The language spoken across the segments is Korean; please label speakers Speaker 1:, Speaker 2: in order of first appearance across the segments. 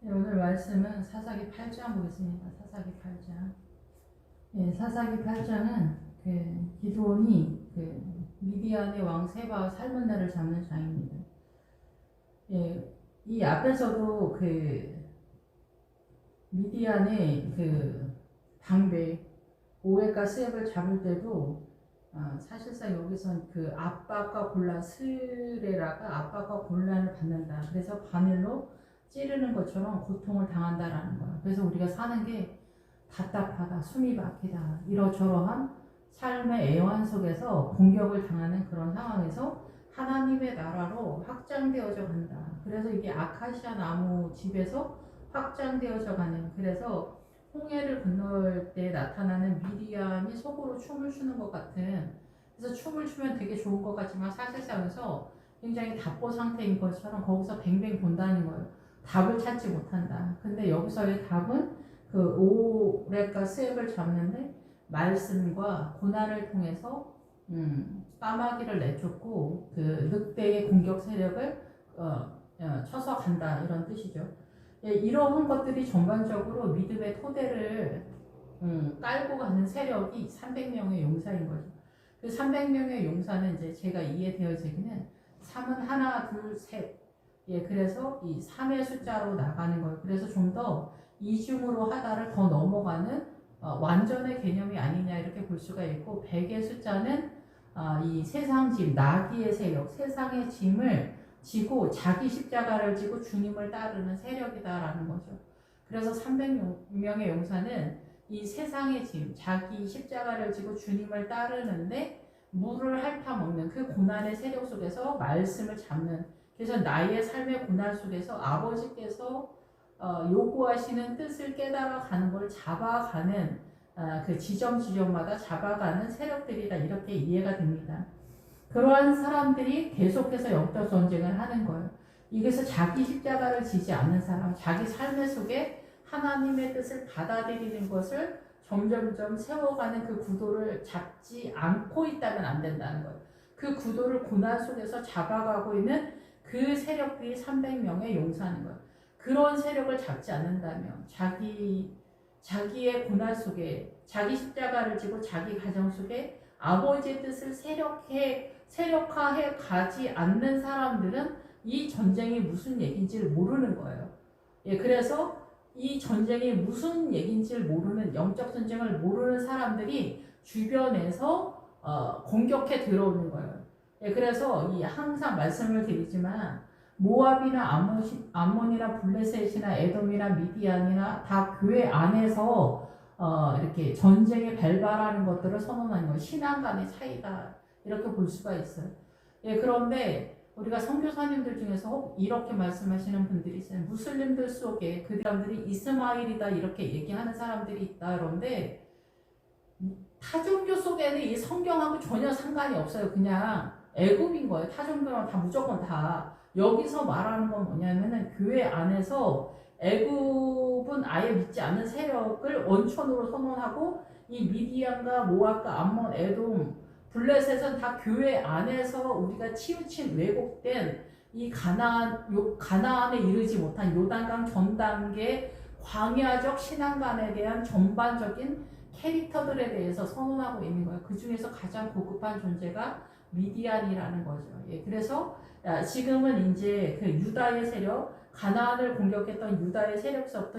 Speaker 1: 네, 오늘 말씀은 사사기 8장 보겠습니다. 사사기 8장. 예, 사사기 8장은 기드온이 미디안의 왕 세바와 삶은 날을 잡는 장입니다. 예, 이 앞에서도 미디안의 방배 오웨과 스앱을 잡을 때도 사실상 여기선 압박과 곤란, 스레라가 압박과 곤란을 받는다. 그래서 바늘로 찌르는 것처럼 고통을 당한다라는 거야. 그래서 우리가 사는 게 답답하다, 숨이 막히다, 이러저러한 삶의 애환 속에서 공격을 당하는 그런 상황에서 하나님의 나라로 확장되어져 간다. 그래서 이게 아카시아 나무 집에서 확장되어져 가는, 그래서 홍해를 건널 때 나타나는 미디안이 속으로 춤을 추는 것 같은, 그래서 춤을 추면 되게 좋은 것 같지만 사실상에서 굉장히 답보 상태인 것처럼 거기서 뱅뱅 돈다는 거예요. 답을 찾지 못한다. 근데 여기서의 답은 오랩과 스앱을 잡는데 말씀과 고난을 통해서 까마귀를 내쫓고 늑대의 공격 세력을 쳐서 간다, 이런 뜻이죠. 예, 이러한 것들이 전반적으로 믿음의 토대를 깔고 가는 세력이 300명의 용사인 거죠. 그 300명의 용사는 이제 제가 이해되어지기는 3은 하나, 둘, 셋. 예, 그래서 이 3의 숫자로 나가는 거예요. 그래서 좀 더 이중으로 하다를 더 넘어가는 완전의 개념이 아니냐, 이렇게 볼 수가 있고, 100의 숫자는 이 세상 짐, 나귀의 세력, 세상의 짐을 지고 자기 십자가를 지고 주님을 따르는 세력이다라는 거죠. 그래서 300명의 용사는 이 세상의 짐, 자기 십자가를 지고 주님을 따르는데 물을 핥아먹는 그 고난의 세력 속에서 말씀을 잡는, 그래서 나의 삶의 고난 속에서 아버지께서 요구하시는 뜻을 깨달아가는 걸 잡아가는, 그 지점마다 잡아가는 세력들이다, 이렇게 이해가 됩니다. 그러한 사람들이 계속해서 영적 전쟁을 하는 거예요. 이것을 자기 십자가를 지지 않는 사람, 자기 삶의 속에 하나님의 뜻을 받아들이는 것을 점점점 세워가는 그 구도를 잡지 않고 있다면 안 된다는 거예요. 그 구도를 고난 속에서 잡아가고 있는 그 세력들이 300명의 용사인 거예요. 그런 세력을 잡지 않는다면 자기의 고난 속에 자기 십자가를 지고 자기 가정 속에 아버지의 뜻을 세력화해 가지 않는 사람들은 이 전쟁이 무슨 얘기인지를 모르는 거예요. 예, 그래서 이 전쟁이 무슨 얘기인지를 모르는, 영적 전쟁을 모르는 사람들이 주변에서 공격해 들어오는 거예요. 예, 그래서 항상 말씀을 드리지만 모압이나 암몬이나 블레셋이나 에돔이나 미디안이나 다 교회 안에서 이렇게 전쟁에 발발하는 것들을 선언하는 거예요. 신앙 간의 차이다, 이렇게 볼 수가 있어요. 예, 그런데 우리가 선교사님들 중에서 이렇게 말씀하시는 분들이 있어요. 무슬림들 속에 그 사람들이 이스마일이다, 이렇게 얘기하는 사람들이 있다. 그런데 타종교 속에는 이 성경하고 전혀 상관이 없어요. 그냥 애굽인 거예요. 타종교랑 다 무조건 다. 여기서 말하는 건 뭐냐면은 교회 안에서 애굽은 아예 믿지 않는 세력을 원천으로 선언하고, 이 미디안과 모압과 암몬, 에돔, 블레셋은 다 교회 안에서 우리가 치우친 왜곡된 이 가나안에 이르지 못한 요단강 전 단계 광야적 신앙관에 대한 전반적인 캐릭터들에 대해서 선언하고 있는 거예요. 그 중에서 가장 고급한 존재가 미디안이라는 거죠. 예, 그래서 지금은 이제 유다의 세력, 가나안을 공격했던 유다의 세력서부터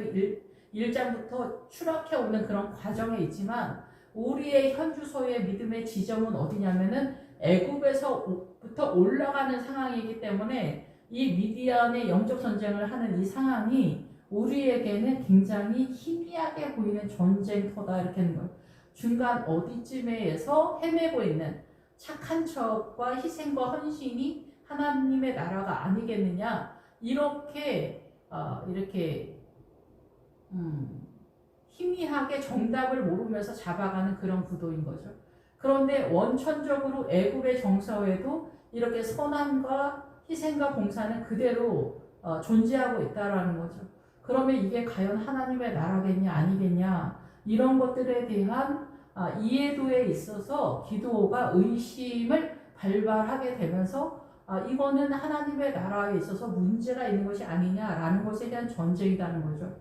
Speaker 1: 1장부터 추락해 오는 그런 과정에 있지만, 우리의 현주소의 믿음의 지점은 어디냐면은 애굽에서부터 올라가는 상황이기 때문에 이 미디안의 영적 전쟁을 하는 이 상황이 우리에게는 굉장히 희미하게 보이는 전쟁터다, 이렇게 하는 거예요. 중간 어디쯤에서 헤매고 있는 착한 척과 희생과 헌신이 하나님의 나라가 아니겠느냐, 이렇게 희미하게 정답을 모르면서 잡아가는 그런 구도인 거죠. 그런데 원천적으로 애굽의 정서에도 이렇게 선함과 희생과 봉사는 그대로 존재하고 있다라는 거죠. 그러면 이게 과연 하나님의 나라겠냐 아니겠냐, 이런 것들에 대한 이해도에 있어서 기도가 의심을 발발하게 되면서 이거는 하나님의 나라에 있어서 문제가 있는 것이 아니냐라는 것에 대한 전쟁이라는 거죠.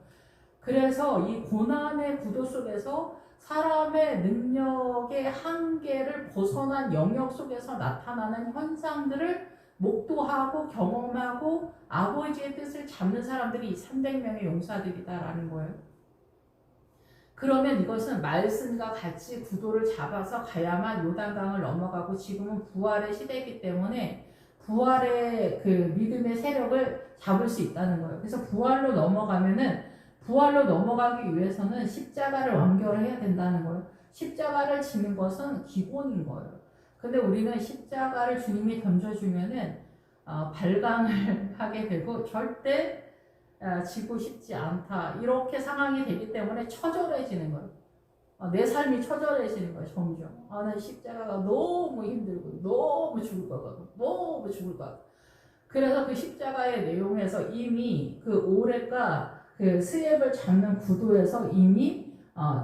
Speaker 1: 그래서 이 고난의 구도 속에서 사람의 능력의 한계를 벗어난 영역 속에서 나타나는 현상들을 목도하고 경험하고 아버지의 뜻을 잡는 사람들이 300명의 용사들이다라는 거예요. 그러면 이것은 말씀과 같이 구도를 잡아서 가야만 요단강을 넘어가고, 지금은 부활의 시대이기 때문에 부활의 그 믿음의 세력을 잡을 수 있다는 거예요. 그래서 부활로 넘어가기 위해서는 십자가를 완결해야 된다는 거예요. 십자가를 지는 것은 기본인 거예요. 근데 우리는 십자가를 주님이 던져주면은 발광을 하게 되고 절대 지고 싶지 않다, 이렇게 상황이 되기 때문에 처절해지는 거예요. 내 삶이 처절해지는 거예요. 점점. 난 십자가가 너무 힘들고 너무 죽을 것 같고 너무 죽을 것 같고. 그래서 그 십자가의 내용에서 이미 그 오랫과 그 스엡을 잡는 구도에서 이미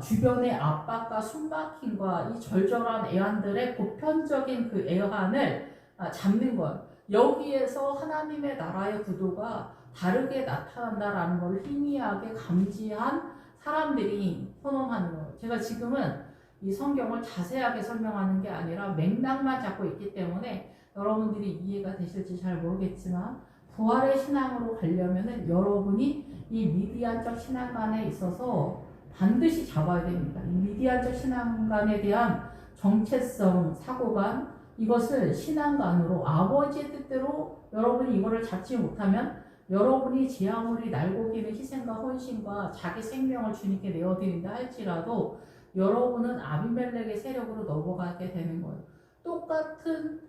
Speaker 1: 주변의 압박과 숨막힘과 이 절절한 애환들의 보편적인 그 애환을 잡는 거예요. 여기에서 하나님의 나라의 구도가 다르게 나타난다라는 걸 희미하게 감지한 사람들이 선언하는 거예요. 제가 지금은 이 성경을 자세하게 설명하는 게 아니라 맥락만 잡고 있기 때문에 여러분들이 이해가 되실지 잘 모르겠지만, 부활의 신앙으로 가려면은 여러분이 이 미디안적 신앙관에 있어서 반드시 잡아야 됩니다. 이 미디안적 신앙관에 대한 정체성, 사고관, 이것을 신앙관으로 아버지의 뜻대로 여러분이 이거를 잡지 못하면 여러분이 제 아무리 날고기는 희생과 헌신과 자기 생명을 주님께 내어드린다 할지라도 여러분은 아비멜렉의 세력으로 넘어가게 되는 거예요. 똑같은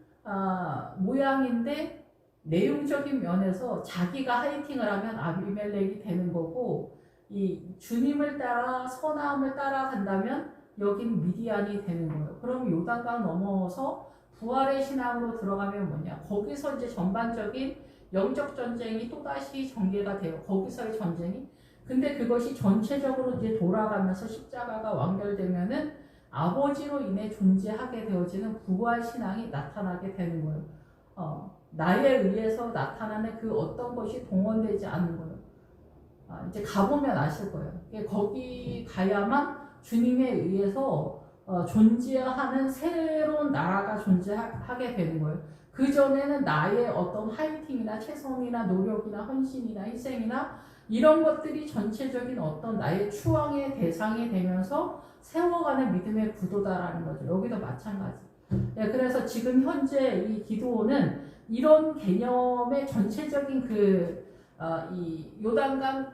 Speaker 1: 모양인데 내용적인 면에서 자기가 하이팅을 하면 아비멜렉이 되는 거고, 이 주님을 따라 선함을 따라간다면 여기는 미디안이 되는 거예요. 그럼 요단강 넘어서 부활의 신앙으로 들어가면 뭐냐? 거기서 이제 전반적인 영적 전쟁이 또다시 전개가 돼요. 거기서의 전쟁이. 근데 그것이 전체적으로 이제 돌아가면서 십자가가 완결되면은 아버지로 인해 존재하게 되어지는 부활 신앙이 나타나게 되는 거예요. 나에 의해서 나타나는 그 어떤 것이 동원되지 않는 거예요. 이제 가보면 아실 거예요. 거기 가야만 주님에 의해서 존재하는 새로운 나라가 존재하게 되는 거예요. 그전에는 나의 어떤 화이팅이나 최선이나 노력이나 헌신이나 희생이나 이런 것들이 전체적인 어떤 나의 추앙의 대상이 되면서 세워가는 믿음의 구도다라는 거죠. 여기도 마찬가지. 네, 그래서 지금 현재 이 기도는 이런 개념의 전체적인 이 요단강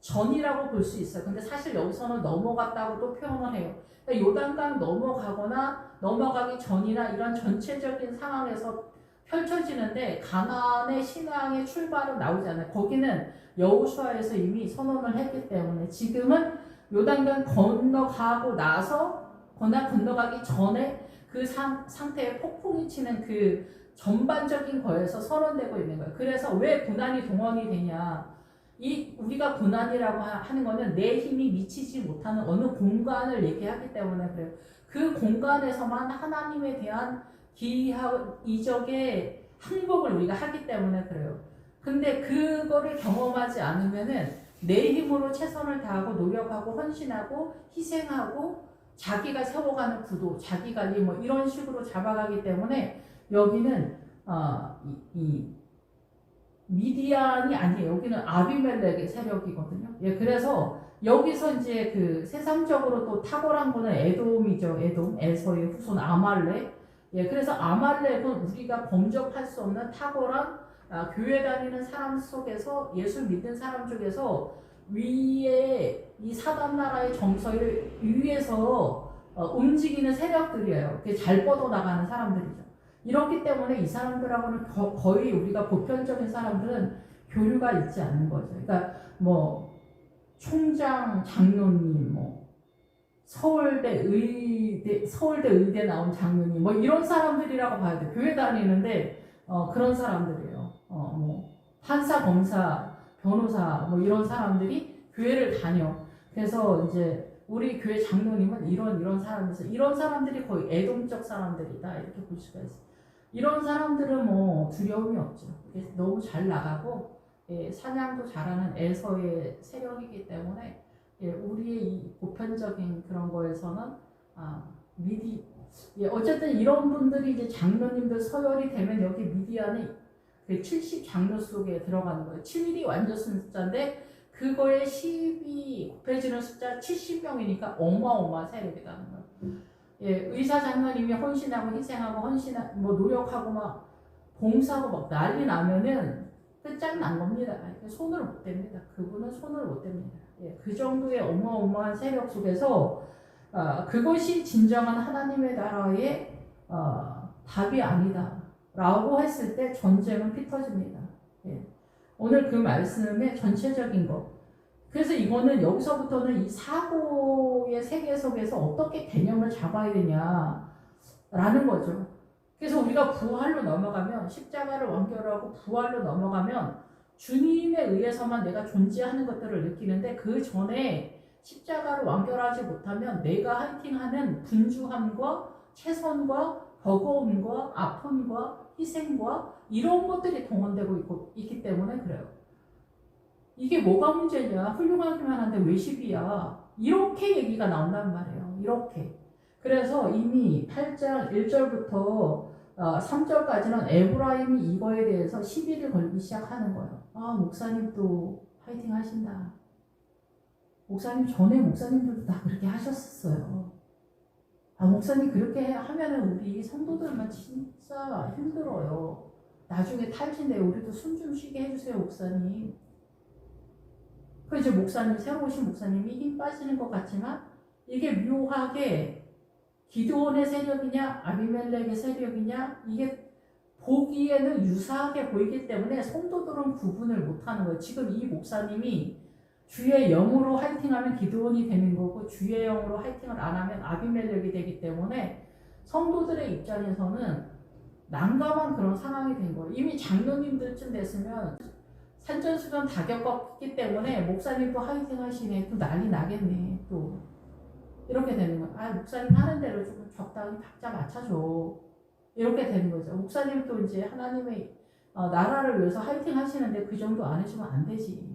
Speaker 1: 전이라고 볼 수 있어요. 근데 사실 여기서는 넘어갔다고도 표현을 해요. 그러니까 요단강 넘어가거나 넘어가기 전이나 이런 전체적인 상황에서 펼쳐지는데 가나안의 신앙의 출발은 나오지 않아요. 거기는 여호수아에서 이미 선언을 했기 때문에 지금은 요단강 건너가고 나서 건너가기 전에 그 상태에 폭풍이 치는 그 전반적인 거에서 선언되고 있는 거예요. 그래서 왜 고난이 동원이 되냐? 우리가 고난이라고 하는 거는 내 힘이 미치지 못하는 어느 공간을 얘기하기 때문에 그래요. 그 공간에서만 하나님에 대한 이적의 항복을 우리가 하기 때문에 그래요. 근데 그거를 경험하지 않으면은 내 힘으로 최선을 다하고 노력하고 헌신하고 희생하고 자기가 세워가는 구도, 자기 관리 뭐 이런 식으로 잡아가기 때문에 여기는 이 미디안이 아니에요. 여기는 아비멜렉의 세력이거든요. 예, 그래서 여기서 이제 그 세상적으로 또 탁월한 거는 에돔이죠. 에서의 후손 아말렉. 예, 그래서 아말렉은 우리가 범접할 수 없는 탁월한 교회 다니는 사람 속에서 예수 믿는 사람 중에서 위에 이 사단 나라의 정서를 위에서 움직이는 세력들이에요. 잘 뻗어나가는 사람들이죠. 이렇기 때문에 이 사람들하고는 거의 우리가 보편적인 사람들은 교류가 있지 않는 거죠. 그러니까 뭐 총장, 장로님, 뭐 서울대 의대 나온 장로님, 뭐 이런 사람들이라고 봐야 돼. 교회 다니는데 그런 사람들이에요. 뭐 판사, 검사, 변호사, 뭐 이런 사람들이 교회를 다녀. 그래서 이제 우리 교회 장로님은 이런 사람에서 이런 사람들이 거의 애동적 사람들이다 이렇게 볼 수가 있어요. 이런 사람들은 뭐 두려움이 없죠. 너무 잘 나가고 사냥도 잘하는 에서의 세력이기 때문에 우리의 이 보편적인 그런 거에서는 미디 어쨌든 이런 분들이 이제 장로님들 서열이 되면 여기 미디안이 그 70 장로 속에 들어가는 거예요. 7일이 완전 숫자인데 그거에 10이 곱해지는 숫자 70명이니까 어마어마한 세력이라는 거예요. 의사 장로님이 헌신하고 희생하고 뭐 노력하고 막 봉사하고 막 난리 나면은 끝장난 겁니다. 손을 못 댑니다. 그분은 손을 못 댑니다. 그 정도의 어마어마한 세력 속에서 그것이 진정한 하나님의 나라의 답이 아니다 라고 했을 때 전쟁은 피터집니다. 오늘 그 말씀의 전체적인 것. 그래서 이거는 여기서부터는 이 사고의 세계 속에서 어떻게 개념을 잡아야 되냐라는 거죠. 그래서 우리가 부활로 넘어가면 십자가를 완결하고 부활로 넘어가면 주님에 의해서만 내가 존재하는 것들을 느끼는데 그 전에 십자가를 완결하지 못하면 내가 하이팅하는 분주함과 최선과 버거움과 아픔과 희생과 이런 것들이 동원되고 있기 때문에 그래요. 이게 뭐가 문제냐? 훌륭하기만 한데 왜 10이야? 이렇게 얘기가 나온단 말이에요. 이렇게. 그래서 이미 8장 1절부터 3절까지는 에브라임이 이거에 대해서 시비를 걸기 시작하는 거예요. 목사님 또 파이팅 하신다. 목사님 전에 목사님들도 다 그렇게 하셨었어요. 목사님 그렇게 하면은 우리 성도들만 진짜 힘들어요. 나중에 탈진돼 우리도 숨 좀 쉬게 해주세요, 목사님. 그 이제 목사님, 새로 오신 목사님이 힘 빠지는 것 같지만 이게 묘하게 기드온의 세력이냐 아비멜렉의 세력이냐 이게 보기에는 유사하게 보이기 때문에 성도들은 구분을 못하는 거예요. 지금 이 목사님이 주의 영으로 화이팅하면 기드온이 되는 거고 주의 영으로 화이팅을 안 하면 아비멜렉이 되기 때문에 성도들의 입장에서는 난감한 그런 상황이 된 거예요. 이미 장로님들쯤 됐으면 산전수전 다 겪었기 때문에 목사님도 화이팅 하시네. 또 난리 나겠네. 또 이렇게 되는 거예요. 목사님 하는 대로 조금 적당히 박자 맞춰줘. 이렇게 되는 거죠. 목사님도 이제 하나님의 나라를 위해서 화이팅 하시는데 그 정도 안 해주면 안 되지.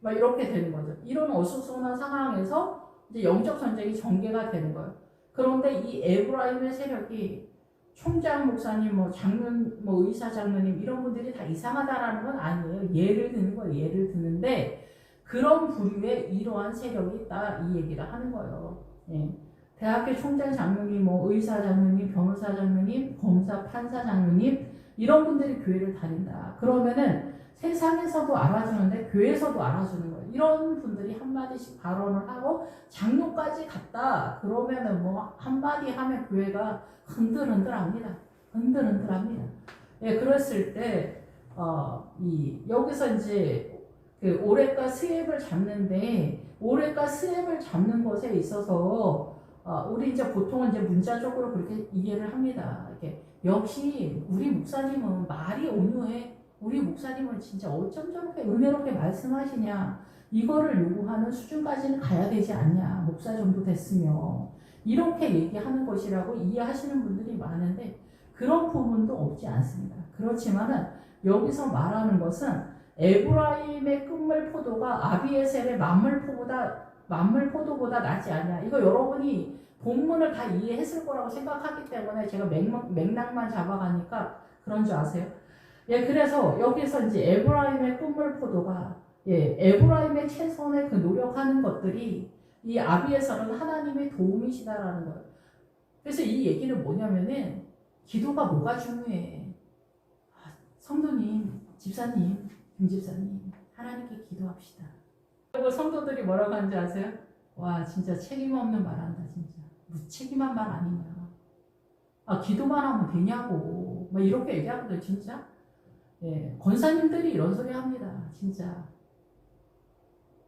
Speaker 1: 막 이렇게 되는 거죠. 이런 어수선한 상황에서 이제 영적 전쟁이 전개가 되는 거예요. 그런데 이 에브라임의 세력이 총장 목사님, 의사 장로님 이런 분들이 다 이상하다라는 건 아니에요. 예를 드는 거예요. 예를 드는데 그런 부류의 이러한 세력이 있다 이 얘기를 하는 거예요. 대학교 총장 장로님, 의사 장로님, 변호사 장로님, 검사, 판사 장로님 이런 분들이 교회를 다닌다. 그러면은 세상에서도 알아주는데 교회에서도 알아주는 거예요. 이런 분들이 한마디씩 발언을 하고 장로까지 갔다. 그러면은 한마디 하면 교회가 흔들흔들합니다. 흔들흔들합니다. 그랬을 때 여기서 이제 그 오랫과 스엡을 잡는데 오랫과 스엡을 잡는 것에 있어서 우리 이제 보통은 이제 문자적으로 그렇게 이해를 합니다. 이렇게 역시 우리 목사님은 말이 온유해. 우리 목사님은 진짜 어쩜 저렇게 은혜롭게 말씀하시냐. 이거를 요구하는 수준까지는 가야 되지 않냐. 목사 정도 됐으면. 이렇게 얘기하는 것이라고 이해하시는 분들이 많은데 그런 부분도 없지 않습니다. 그렇지만은 여기서 말하는 것은 에브라임의 끝물 포도가 아비에셀의 만물 포도보다 낫지 않냐. 이거 여러분이 본문을 다 이해했을 거라고 생각하기 때문에 제가 맥락만 잡아가니까 그런 줄 아세요? 그래서 여기서 이제 에브라임의 끝물 포도가 에브라임의 최선의 그 노력하는 것들이 이 아비에셀은 하나님의 도움이시다라는 거예요. 그래서 이 얘기는 뭐냐면은 기도가 뭐가 중요해. 성도님, 집사님, 김집사님 하나님께 기도합시다. 그리고 성도들이 뭐라고 하는지 아세요? 와 진짜 책임 없는 말한다 진짜. 무책임한 말 아니냐. 기도만 하면 되냐고. 막 이렇게 얘기하거든요 진짜. 권사님들이 이런 소리 합니다 진짜.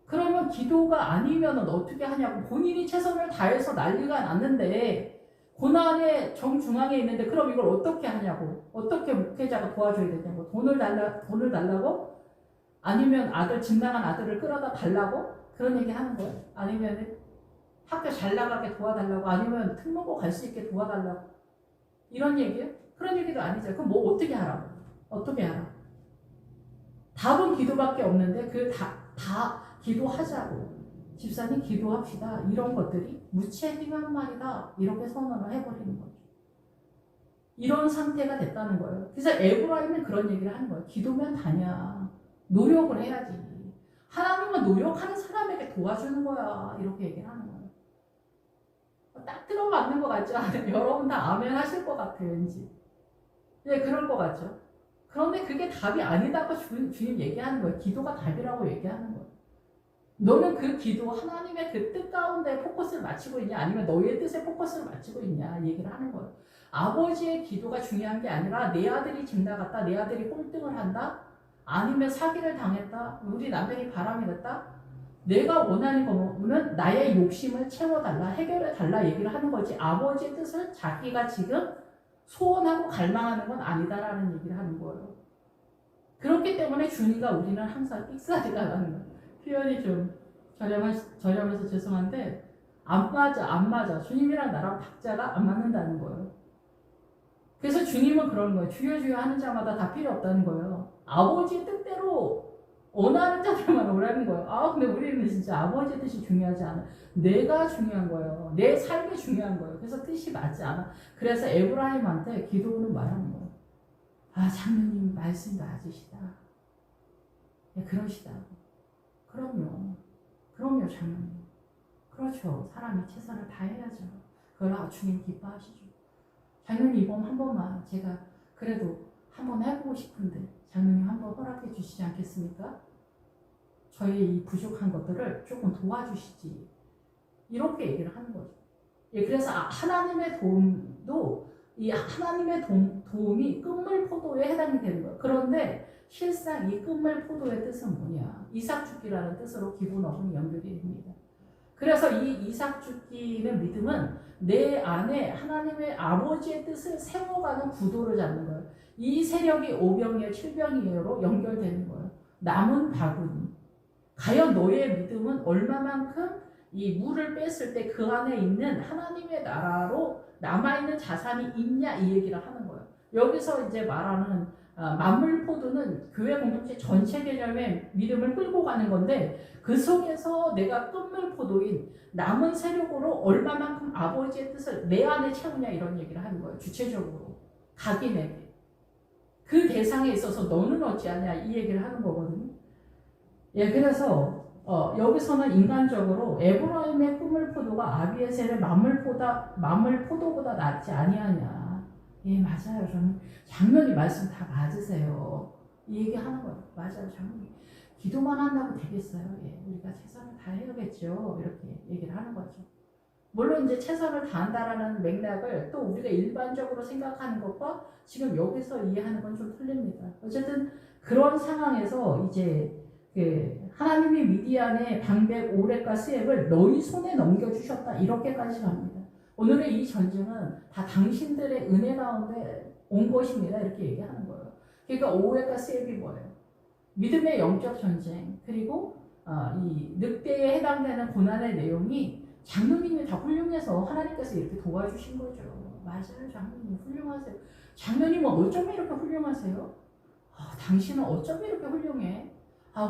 Speaker 1: 그러면 기도가 아니면 어떻게 하냐고. 본인이 최선을 다해서 난리가 났는데 고난의 정중앙에 있는데 그럼 이걸 어떻게 하냐고. 어떻게 목회자가 도와줘야 되냐고. 돈을 달라고? 아니면 집 나간 아들을 끌어다 달라고? 그런 얘기 하는 거예요. 아니면 학교 잘 나가게 도와달라고. 아니면 특목고 갈 수 있게 도와달라고. 이런 얘기예요. 그런 얘기도 아니죠. 그럼 뭐 어떻게 하라고? 어떻게 하라? 답은 기도밖에 없는데 그 다 기도하자고. 집사님 기도합시다. 이런 것들이 무책임한 말이다. 이렇게 선언을 해버리는 거죠. 이런 상태가 됐다는 거예요. 그래서 에브라임은 그런 얘기를 하는 거예요. 기도면 다냐. 노력을 해야지. 하나님은 노력하는 사람에게 도와주는 거야. 이렇게 얘기를 하는 거예요. 딱 들어맞는 것 같죠? 여러분 다 아멘 하실 것 같아요. 왠지. 네, 그럴 것 같죠? 그런데 그게 답이 아니다고 주님 얘기하는 거예요. 기도가 답이라고 얘기하는 거예요. 너는 그 기도, 하나님의 그 뜻 가운데 포커스를 맞추고 있냐? 아니면 너의 뜻에 포커스를 맞추고 있냐? 얘기를 하는 거예요. 아버지의 기도가 중요한 게 아니라 내 아들이 집 나갔다, 내 아들이 꼴등을 한다, 아니면 사기를 당했다, 우리 남편이 바람이 났다. 내가 원하는 거는 나의 욕심을 채워달라, 해결해달라 얘기를 하는 거지. 아버지의 뜻을 자기가 지금 소원하고 갈망하는 건 아니다라는 얘기를 하는 거예요. 그렇기 때문에 주님과 우리는 항상 삑사리가 나는 거예요. 표현이 좀 저렴해서 죄송한데 안 맞아. 주님이랑 나랑 박자가 안 맞는다는 거예요. 그래서 주님은 그러는 거예요. 주여 하는 자마다 다 필요 없다는 거예요. 아버지의 뜻대로 원하는 자들만 오라는 거예요. 근데 우리는 진짜 아버지의 뜻이 중요하지 않아. 내가 중요한 거예요. 내 삶이 중요한 거예요. 그래서 뜻이 맞지 않아. 그래서 에브라임한테 기도는 말하는 거예요. 장로님 말씀 맞으시다. 그러시다고. 그럼요, 장로님. 그렇죠. 사람이 최선을 다해야죠. 그걸 주님 기뻐하시죠. 장로님 이번 한 번만 제가 그래도 한번 해보고 싶은데 장로님 한번 허락해 주시지 않겠습니까? 저의 이 부족한 것들을 조금 도와주시지. 이렇게 얘기를 하는 거죠. 그래서 하나님의 도움도 이 하나님의 도움이 끝물포도에 해당이 되는 거예요. 그런데 실상 이 끝물포도의 뜻은 뭐냐? 이삭죽기라는 뜻으로 기분 어음이 연결이 됩니다. 그래서 이 이삭죽기는 믿음은 내 안에 하나님의 아버지의 뜻을 세워가는 구도를 잡는 거예요. 이 세력이 5병이에요, 7병이에요로 연결되는 거예요. 남은 바구니. 과연 너의 믿음은 얼마만큼 이 물을 뺐을 때 그 안에 있는 하나님의 나라로 남아있는 자산이 있냐 이 얘기를 하는 거예요. 여기서 이제 말하는 만물포도는 교회 공동체 전체 개념의 믿음을 끌고 가는 건데 그 속에서 내가 끝물포도인 남은 세력으로 얼마만큼 아버지의 뜻을 내 안에 채우냐 이런 얘기를 하는 거예요. 주체적으로 각인에게 그 대상에 있어서 너는 어찌하냐 이 얘기를 하는 거거든요. 그래서 여기서는 인간적으로 에브라임의 끝물포도가 아비에셀의 만물포도보다 낫지 아니하냐. 맞아요. 저는 장로님 말씀 다 맞으세요. 이 얘기 하는 거예요. 맞아요, 장로님. 기도만 한다고 되겠어요. 우리가 최선을 다해야겠죠. 이렇게 얘기를 하는 거죠. 물론 이제 최선을 다한다라는 맥락을 또 우리가 일반적으로 생각하는 것과 지금 여기서 이해하는 건 좀 틀립니다. 어쨌든 그런 상황에서 이제 하나님이 미디안의 방백 오렉과 스앱을 너희 손에 넘겨주셨다. 이렇게까지 갑니다. 오늘의 이 전쟁은 다 당신들의 은혜 가운데 온 것입니다. 이렇게 얘기하는 거예요. 그러니까 오렉과 스앱이 뭐예요? 믿음의 영적 전쟁, 그리고 이 늑대에 해당되는 고난의 내용이 장로님이 다 훌륭해서 하나님께서 이렇게 도와주신 거죠. 맞아요, 장로님 훌륭하세요. 장로님은 어쩜 이렇게 훌륭하세요? 당신은 어쩜 이렇게 훌륭해?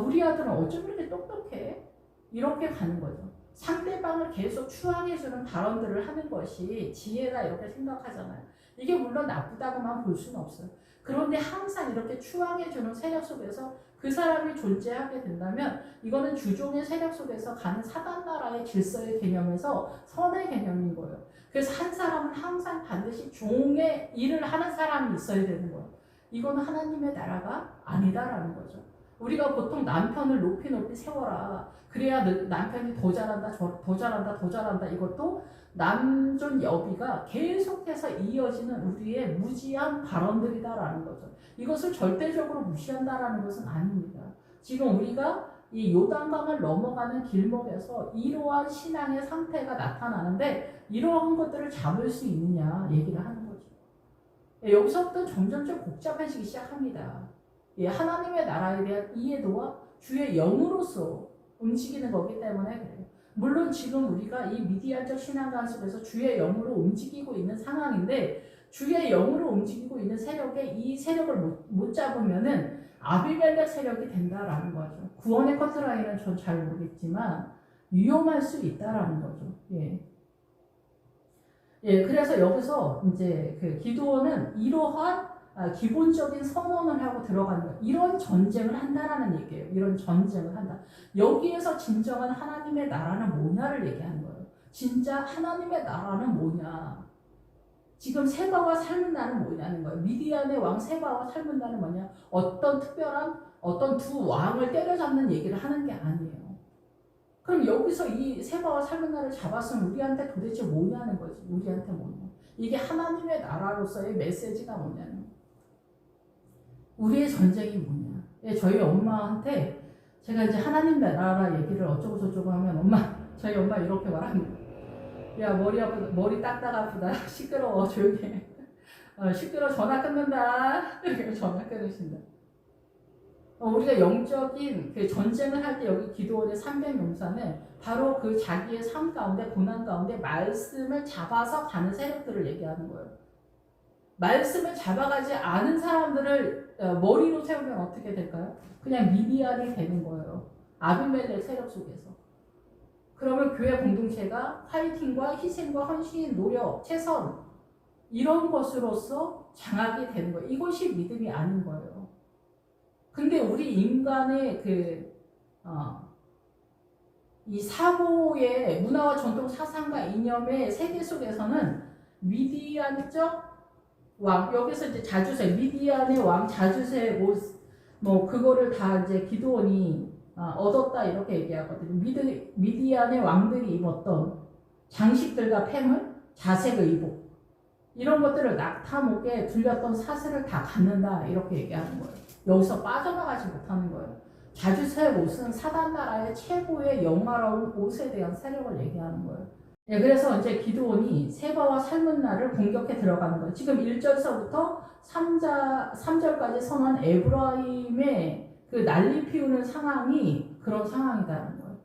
Speaker 1: 우리 아들은 어쩜 이렇게 똑똑해? 이렇게 가는 거죠. 상대방을 계속 추앙해주는 발언들을 하는 것이 지혜다 이렇게 생각하잖아요. 이게 물론 나쁘다고만 볼 수는 없어요. 그런데 항상 이렇게 추앙해주는 세력 속에서 그 사람이 존재하게 된다면 이거는 주종의 세력 속에서 가는 사단나라의 질서의 개념에서 선의 개념인 거예요. 그래서 한 사람은 항상 반드시 종의 일을 하는 사람이 있어야 되는 거예요. 이거는 하나님의 나라가 아니다라는 거죠. 우리가 보통 남편을 높이 세워라. 그래야 남편이 더 잘한다. 이것도 남존 여비가 계속해서 이어지는 우리의 무지한 발언들이다라는 거죠. 이것을 절대적으로 무시한다라는 것은 아닙니다. 지금 우리가 이 요단강을 넘어가는 길목에서 이러한 신앙의 상태가 나타나는데 이러한 것들을 잡을 수 있느냐 얘기를 하는 거죠. 여기서부터 점점 복잡해지기 시작합니다. 하나님의 나라에 대한 이해도와 주의 영으로서 움직이는 거기 때문에 그래요. 물론 지금 우리가 이 미디안적 신앙관 속에서 주의 영으로 움직이고 있는 상황인데 주의 영으로 움직이고 있는 세력에 이 세력을 못 잡으면은 아비멜렉 세력이 된다라는 거죠. 구원의 커트라인은 전 잘 모르겠지만 위험할 수 있다라는 거죠. 예. 예, 그래서 여기서 이제 그 기드온은 이러한 기본적인 선언을 하고 들어가는 거예요. 이런 전쟁을 한다라는 얘기예요. 이런 전쟁을 한다. 여기에서 진정한 하나님의 나라는 뭐냐를 얘기하는 거예요. 진짜 하나님의 나라는 뭐냐. 지금 세바와 삶은 나는 뭐냐는 거예요. 미디안의 왕 세바와 삶은 나는 뭐냐. 어떤 특별한 어떤 두 왕을 때려잡는 얘기를 하는 게 아니에요. 그럼 여기서 이 세바와 삶은 나를 잡았으면 우리한테 도대체 뭐냐는 거지. 우리한테 뭐냐. 이게 하나님의 나라로서의 메시지가 뭐냐는 거예요. 우리의 전쟁이 뭐냐. 예, 저희 엄마한테 제가 이제 하나님 나라 얘기를 어쩌고 저쩌고 하면 저희 엄마 이렇게 말합니다. 야, 머리 아프다, 머리 딱딱 아프다. 시끄러워, 조용히 해. 시끄러워, 전화 끊는다. 이렇게 전화 끊으신다. 우리가 영적인 그 전쟁을 할 때 여기 기드온의 300용사는 바로 그 자기의 삶 가운데, 고난 가운데 말씀을 잡아서 가는 세력들을 얘기하는 거예요. 말씀을 잡아가지 않은 사람들을 머리로 세우면 어떻게 될까요? 그냥 미디안이 되는 거예요. 아비멜렉 세력 속에서. 그러면 교회 공동체가 파이팅과 희생과 헌신, 노력, 최선 이런 것으로서 장악이 되는 거예요. 이것이 믿음이 아닌 거예요. 근데 우리 인간의 이 사고의 문화와 전통 사상과 이념의 세계 속에서는 미디안적 왕, 여기서 이제 자주세, 미디안의 왕 자주세 뭐 그거를 다 이제 기드온이 얻었다 이렇게 얘기하거든요. 미디안의 왕들이 입었던 장식들과 폐물, 자색 의복 이런 것들을 낙타목에 둘렸던 사슬을 다 갖는다 이렇게 얘기하는 거예요. 여기서 빠져나가지 못하는 거예요. 자주세 옷은 사단 나라의 최고의 영화로운 옷에 대한 세력을 얘기하는 거예요. 네, 그래서 이제 기드온이 세바와 삶은 나를 공격해 들어가는 거예요. 지금 1절서부터 3절까지 선언한 에브라임의 그 난리 피우는 상황이 그런 상황이다는 거예요.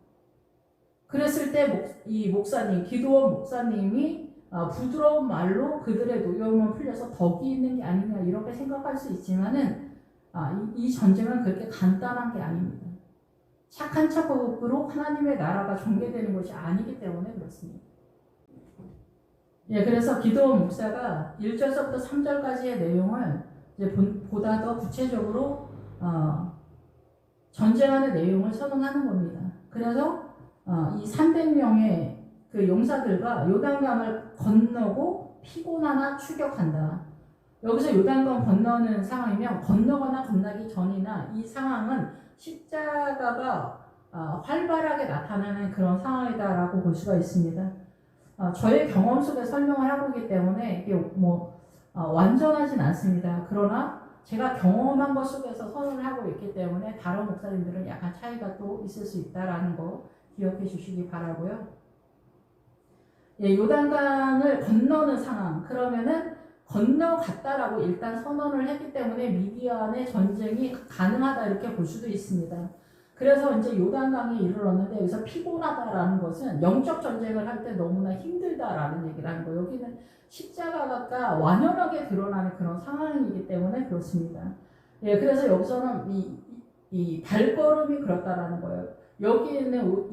Speaker 1: 그랬을 때 이 목사님, 기드온 목사님이 부드러운 말로 그들의 노여움을 풀려서 덕이 있는 게 아니냐 이렇게 생각할 수 있지만은 이 전쟁은 그렇게 간단한 게 아닙니다. 착한 척으로 하나님의 나라가 전개되는 것이 아니기 때문에 그렇습니다. 예, 그래서 기드온 목사가 1절서부터 3절까지의 내용을 이제 보다 더 구체적으로 전쟁하는 내용을 선언하는 겁니다. 그래서 이 300명의 그 용사들과 요단강을 건너고 피곤하나 추격한다. 여기서 요단강 건너는 상황이면 건너거나 건너기 전이나 이 상황은 십자가가 활발하게 나타나는 그런 상황이다라고 볼 수가 있습니다. 저의 경험 속에 설명을 하고 있기 때문에 이게 완전하진 않습니다. 그러나 제가 경험한 것 속에서 선언을 하고 있기 때문에 다른 목사님들은 약간 차이가 또 있을 수 있다라는 거 기억해 주시기 바라고요. 예, 요단강을 건너는 상황. 그러면은 건너갔다라고 일단 선언을 했기 때문에 미디안의 전쟁이 가능하다 이렇게 볼 수도 있습니다. 그래서 이제 요단강에 이르렀는데 여기서 피곤하다라는 것은 영적 전쟁을 할 때 너무나 힘들다라는 얘기를 하는 거예요. 여기는 십자가가 완연하게 드러나는 그런 상황이기 때문에 그렇습니다. 예, 그래서 여기서는 이 발걸음이 그렇다라는 거예요. 여기에는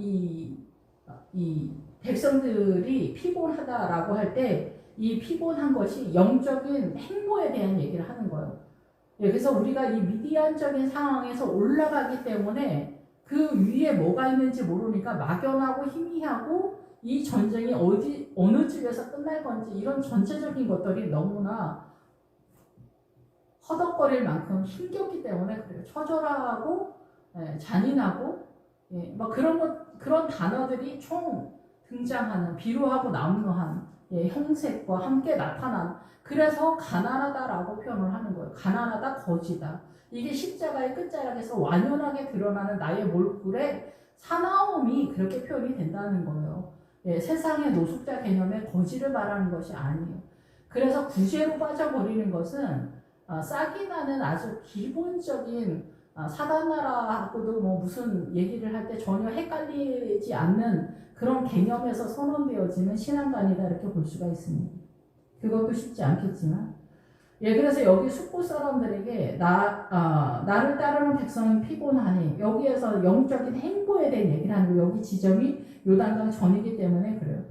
Speaker 1: 이 백성들이 피곤하다라고 할 때 이 피곤한 것이 영적인 행보에 대한 얘기를 하는 거예요. 예, 그래서 우리가 이 미디안적인 상황에서 올라가기 때문에 그 위에 뭐가 있는지 모르니까 막연하고 희미하고 이 전쟁이 어느 집에서 끝날 건지 이런 전체적인 것들이 너무나 허덕거릴 만큼 힘겹기 때문에 그래요. 처절하고 잔인하고 막 그런 단어들이 총 등장하는 비루하고 남루한 형색과 함께 나타난 그래서 가난하다라고 표현을 하는 거예요. 가난하다, 거지다. 이게 십자가의 끝자락에서 완연하게 드러나는 나의 몰골의 사나움이 그렇게 표현이 된다는 거예요. 세상의 노숙자 개념의 거지를 말하는 것이 아니에요. 그래서 구제로 빠져버리는 것은 싹이 나는 아주 기본적인 사단나라하고도 뭐 무슨 얘기를 할 때 전혀 헷갈리지 않는 그런 개념에서 선언되어지는 신앙관이다 이렇게 볼 수가 있습니다. 그것도 쉽지 않겠지만. 예, 그래서 여기 숙고 사람들에게 나를 따르는 백성은 피곤하니 여기에서 영적인 행보에 대한 얘기를 하는 거예요. 여기 지점이 요단강 전이기 때문에 그래요.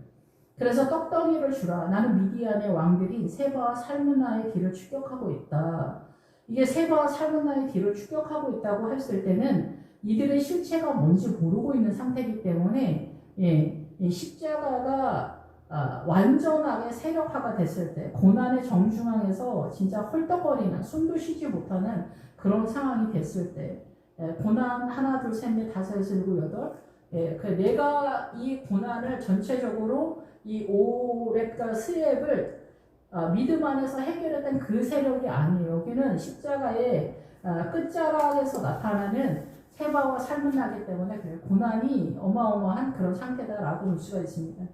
Speaker 1: 그래서 떡덩이를 주라. 나는 미디안의 왕들이 세바와 살문나의 뒤를 추격하고 있다. 이게 세바와 살문나의 뒤를 추격하고 있다고 했을 때는 이들의 실체가 뭔지 모르고 있는 상태이기 때문에 이 십자가가 완전하게 세력화가 됐을 때 고난의 정중앙에서 진짜 헐떡거리는 숨도 쉬지 못하는 그런 상황이 됐을 때 고난 하나 둘 셋 넷 다섯 여섯 일곱 여덟 내가 이 고난을 전체적으로 이 오랩과 스랩을 믿음 안에서 해결했던 그 세력이 아니에요. 여기는 십자가의 끝자락에서 나타나는 세바와 살문나기 때문에 그래요. 고난이 어마어마한 그런 상태다라고 볼 수가 있습니다.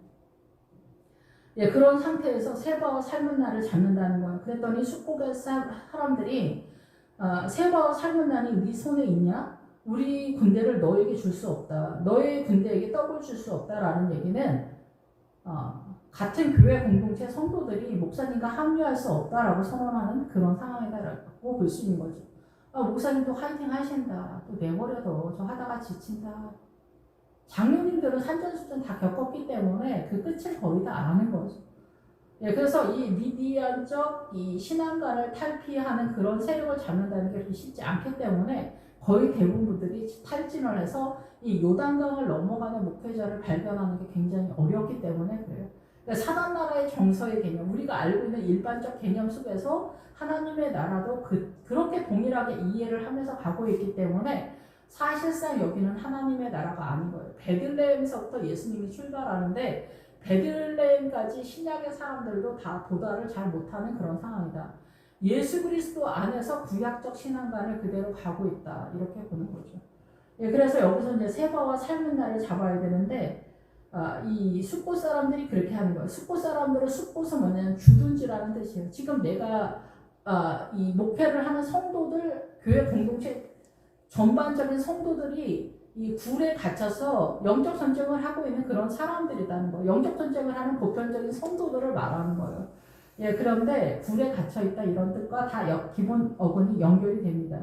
Speaker 1: 예, 그런 상태에서 세바와 살문나를 잡는다는 거예요. 그랬더니 숙고의 사람들이 세바와 살문나니 네 손에 있냐? 우리 군대를 너에게 줄 수 없다. 너의 군대에게 떡을 줄 수 없다라는 얘기는 같은 교회 공동체 성도들이 목사님과 합류할 수 없다라고 선언하는 그런 상황이다라고 볼 수 있는 거죠. 목사님도 화이팅 하신다. 또 내버려둬. 저 하다가 지친다. 장로님들은 산전수전 다 겪었기 때문에 그 끝을 거의 다 아는 거죠. 예, 그래서 이 미디안적 이 신앙관을 탈피하는 그런 세력을 잡는다는 게 그렇게 쉽지 않기 때문에 거의 대부분 분들이 탈진을 해서 이 요단강을 넘어가는 목회자를 발견하는 게 굉장히 어렵기 때문에 그래요. 그러니까 사단나라의 정서의 개념, 우리가 알고 있는 일반적 개념 속에서 하나님의 나라도 그렇게 동일하게 이해를 하면서 가고 있기 때문에 사실상 여기는 하나님의 나라가 아닌 거예요. 베들레헴에서부터 예수님이 출발하는데 베들레헴까지 신약의 사람들도 다 도달을 잘 못하는 그런 상황이다. 예수 그리스도 안에서 구약적 신앙관을 그대로 가고 있다. 이렇게 보는 거죠. 예, 그래서 여기서 이제 세바와 살문나를 잡아야 되는데 이 숙고 사람들이 그렇게 하는 거예요. 숙고 사람들은 숙고서 뭐냐면 주둔지라는 뜻이에요. 지금 내가 이 목회를 하는 성도들, 교회 공동체 전반적인 성도들이 이 굴에 갇혀서 영적 전쟁을 하고 있는 그런 사람들이라는 거예요. 영적 전쟁을 하는 보편적인 성도들을 말하는 거예요. 예, 그런데 굴에 갇혀 있다 이런 뜻과 다 기본 어근이 연결이 됩니다.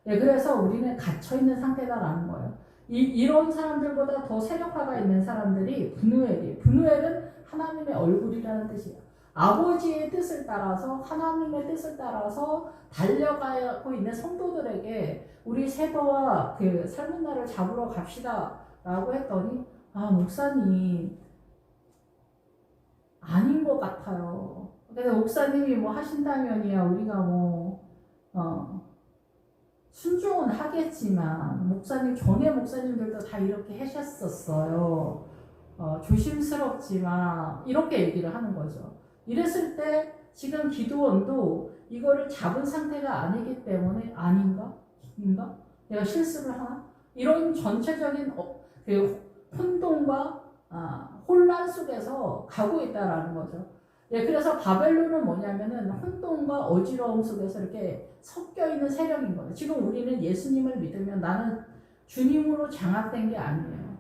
Speaker 1: 예, 그래서 우리는 갇혀 있는 상태다라는 거예요. 이런 사람들보다 더 세력화가 있는 사람들이 분우엘이에요. 분우엘은 하나님의 얼굴이라는 뜻이에요. 아버지의 뜻을 따라서 하나님의 뜻을 따라서 달려가고 있는 성도들에게 우리 세바와 그 살문나를 잡으러 갑시다 라고 했더니 목사님 아닌 것 같아요. 그래서 목사님이 뭐 하신다면이야 우리가 순종은 하겠지만 목사님 전에 목사님들도 다 이렇게 하셨었어요. 조심스럽지만 이렇게 얘기를 하는 거죠. 이랬을 때 지금 기드온도 이거를 잡은 상태가 아니기 때문에 아닌가? 내가 실수를 하나? 이런 전체적인 그 혼동과 혼란 속에서 가고 있다라는 거죠. 예, 그래서 바벨론은 뭐냐면은 혼돈과 어지러움 속에서 이렇게 섞여 있는 세력인 거예요. 지금 우리는 예수님을 믿으면 나는 주님으로 장악된 게 아니에요.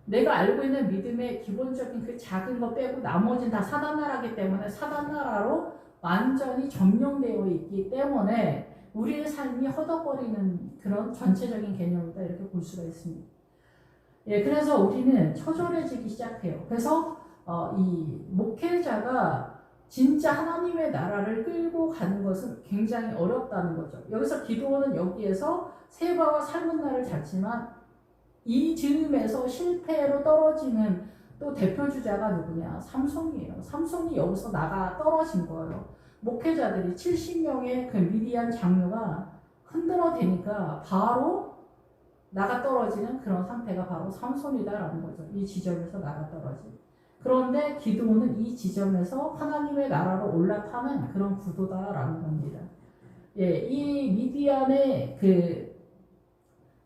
Speaker 1: 내가 알고 있는 믿음의 기본적인 그 작은 거 빼고 나머지는 다 사단나라기 때문에 사단나라로 완전히 점령되어 있기 때문에 우리의 삶이 허덕거리는 그런 전체적인 개념이다 이렇게 볼 수가 있습니다. 예, 그래서 우리는 처절해지기 시작해요. 그래서 이 목회자가 진짜 하나님의 나라를 끌고 가는 것은 굉장히 어렵다는 거죠. 여기서 기도원은 여기에서 세바와 살문나를 잡지만 이 즈음에서 실패로 떨어지는 또 대표주자가 누구냐? 삼손이에요. 삼손이 여기서 나가 떨어진 거예요. 목회자들이 70명의 그 미디안 장로가 흔들어대니까 바로 나가 떨어지는 그런 상태가 바로 삼손이다라는 거죠. 이 지점에서 나가 떨어진. 그런데 기드온은 이 지점에서 하나님의 나라로 올라타는 그런 구도다라는 겁니다. 예, 이 미디안의 그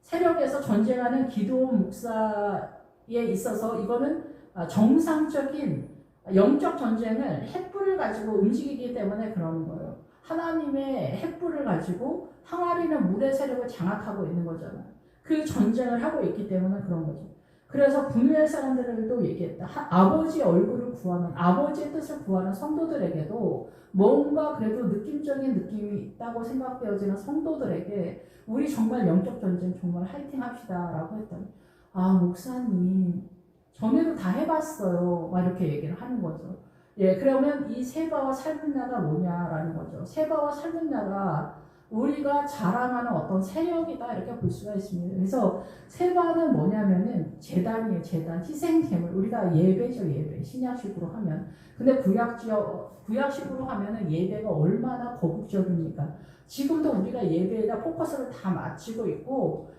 Speaker 1: 세력에서 전쟁하는 기드온 목사에 있어서 이거는 정상적인 영적 전쟁을 횃불을 가지고 움직이기 때문에 그러는 거예요. 하나님의 횃불을 가지고 항아리는 물의 세력을 장악하고 있는 거잖아요. 그 전쟁을 하고 있기 때문에 그런 거죠. 그래서 분유의 사람들도 얘기했다. 아버지 얼굴을 구하는, 아버지의 뜻을 구하는 성도들에게도 뭔가 그래도 느낌적인 느낌이 있다고 생각되어지는 성도들에게 우리 정말 영적 전쟁 정말 화이팅 합시다 라고 했더니, 아 목사님 전에도 다 해봤어요 막 이렇게 얘기를 하는 거죠. 예, 그러면 이 세바와 살문나가 뭐냐라는 거죠. 세바와 살문나가 우리가 자랑하는 어떤 세력이다 이렇게 볼 수가 있습니다. 그래서 세바는 뭐냐면은 제단이에요. 제단, 희생제물. 우리가 예배죠, 예배. 신약식으로 하면. 근데 구약식으로 하면은 예배가 얼마나 거국적입니까? 지금도 우리가 예배에다 포커스를 다 맞추고 있고,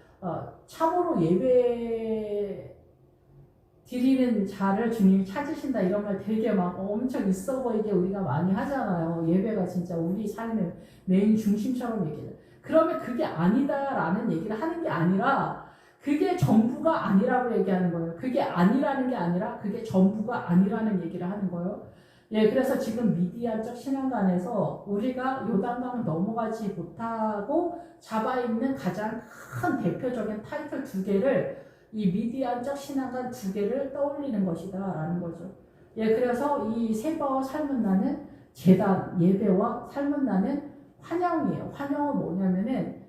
Speaker 1: 참으로 예배 드리는 자를 주님이 찾으신다 이런 말 되게 막 엄청 있어 보이게 우리가 많이 하잖아요. 예배가 진짜 우리 삶의 메인 중심처럼 얘기해요. 그러면 그게 아니다라는 얘기를 하는 게 아니라 그게 전부가 아니라고 얘기하는 거예요. 그게 아니라는 게 아니라 그게 전부가 아니라는 얘기를 하는 거예요. 예, 그래서 지금 미디안적 신앙관에서 우리가 요단강을 넘어가지 못하고 잡아있는 가장 큰 대표적인 타이틀 두 개를 이 미디안적 신앙관 두 개를 떠올리는 것이다 라는 거죠. 예, 그래서 이 세바와 살문나는 제단, 예배와 살문나는 환영이에요. 환영은 뭐냐면은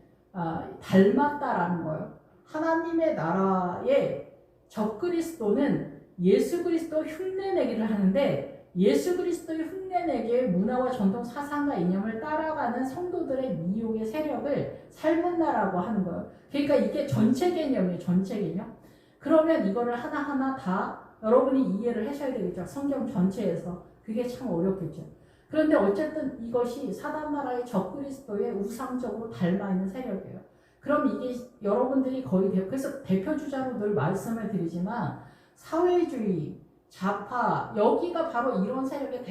Speaker 1: 닮았다라는 거예요. 하나님의 나라의 적그리스도는 예수 그리스도 흉내내기를 하는데 예수 그리스도의 흉내내기의 문화와 전통 사상과 이념을 따라가는 성도들의 미혹의 세력을 살문나라고 하는 거예요. 그러니까 이게 전체 개념이에요. 전체 개념. 그러면 이거를 하나하나 다 여러분이 이해를 하셔야 되겠죠. 성경 전체에서. 그게 참 어렵겠죠. 그런데 어쨌든 이것이 사단나라의 적그리스도의 우상적으로 닮아있는 세력이에요. 그럼 이게 여러분들이 거의 그래서 대표주자로 늘 말씀을 드리지만 사회주의, 좌파 여기가 바로 이런 세력의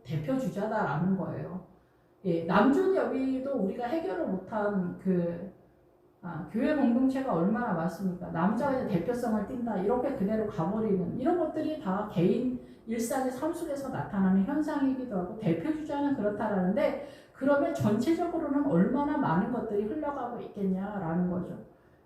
Speaker 1: 대표주자다라는 거예요. 예, 남존 여기도 우리가 해결을 못한 교회 공동체가 얼마나 많습니까? 남자의 대표성을 띈다 이렇게 그대로 가버리는 이런 것들이 다 개인 일상의 삶 속에서 나타나는 현상이기도 하고 대표주자는 그렇다라는데 그러면 전체적으로는 얼마나 많은 것들이 흘러가고 있겠냐라는 거죠.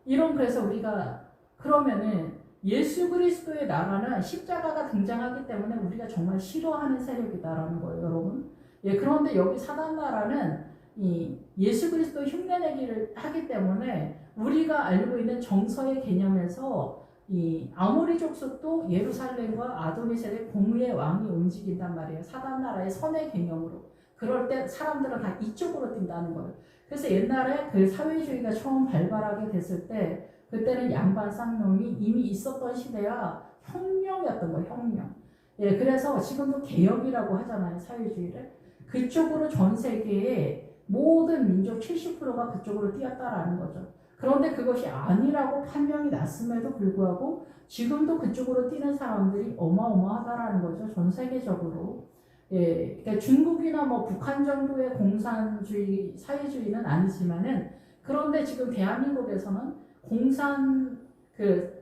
Speaker 1: 그래서 우리가 그러면은 예수 그리스도의 나라는 십자가가 등장하기 때문에 우리가 정말 싫어하는 세력이다라는 거예요, 여러분. 예, 그런데 여기 사단 나라는 이 예수 그리스도 흉내내기를 하기 때문에 우리가 알고 있는 정서의 개념에서 이 아모리 족속도 예루살렘과 아도니셀의 공의의 왕이 움직인단 말이에요. 사단 나라의 선의 개념으로. 그럴 때 사람들은 다 이쪽으로 뛴다는 거예요. 그래서 옛날에 그 사회주의가 처음 발발하게 됐을 때 그때는 양반 쌍놈이 이미 있었던 시대야 혁명이었던 거예요. 혁명. 예, 그래서 지금도 개혁이라고 하잖아요. 사회주의를. 그쪽으로 전 세계에 모든 민족 70%가 그쪽으로 뛰었다라는 거죠. 그런데 그것이 아니라고 판명이 났음에도 불구하고 지금도 그쪽으로 뛰는 사람들이 어마어마하다라는 거죠. 전 세계적으로. 예, 그러니까 중국이나 뭐 북한 정도의 공산주의, 사회주의는 아니지만은 그런데 지금 대한민국에서는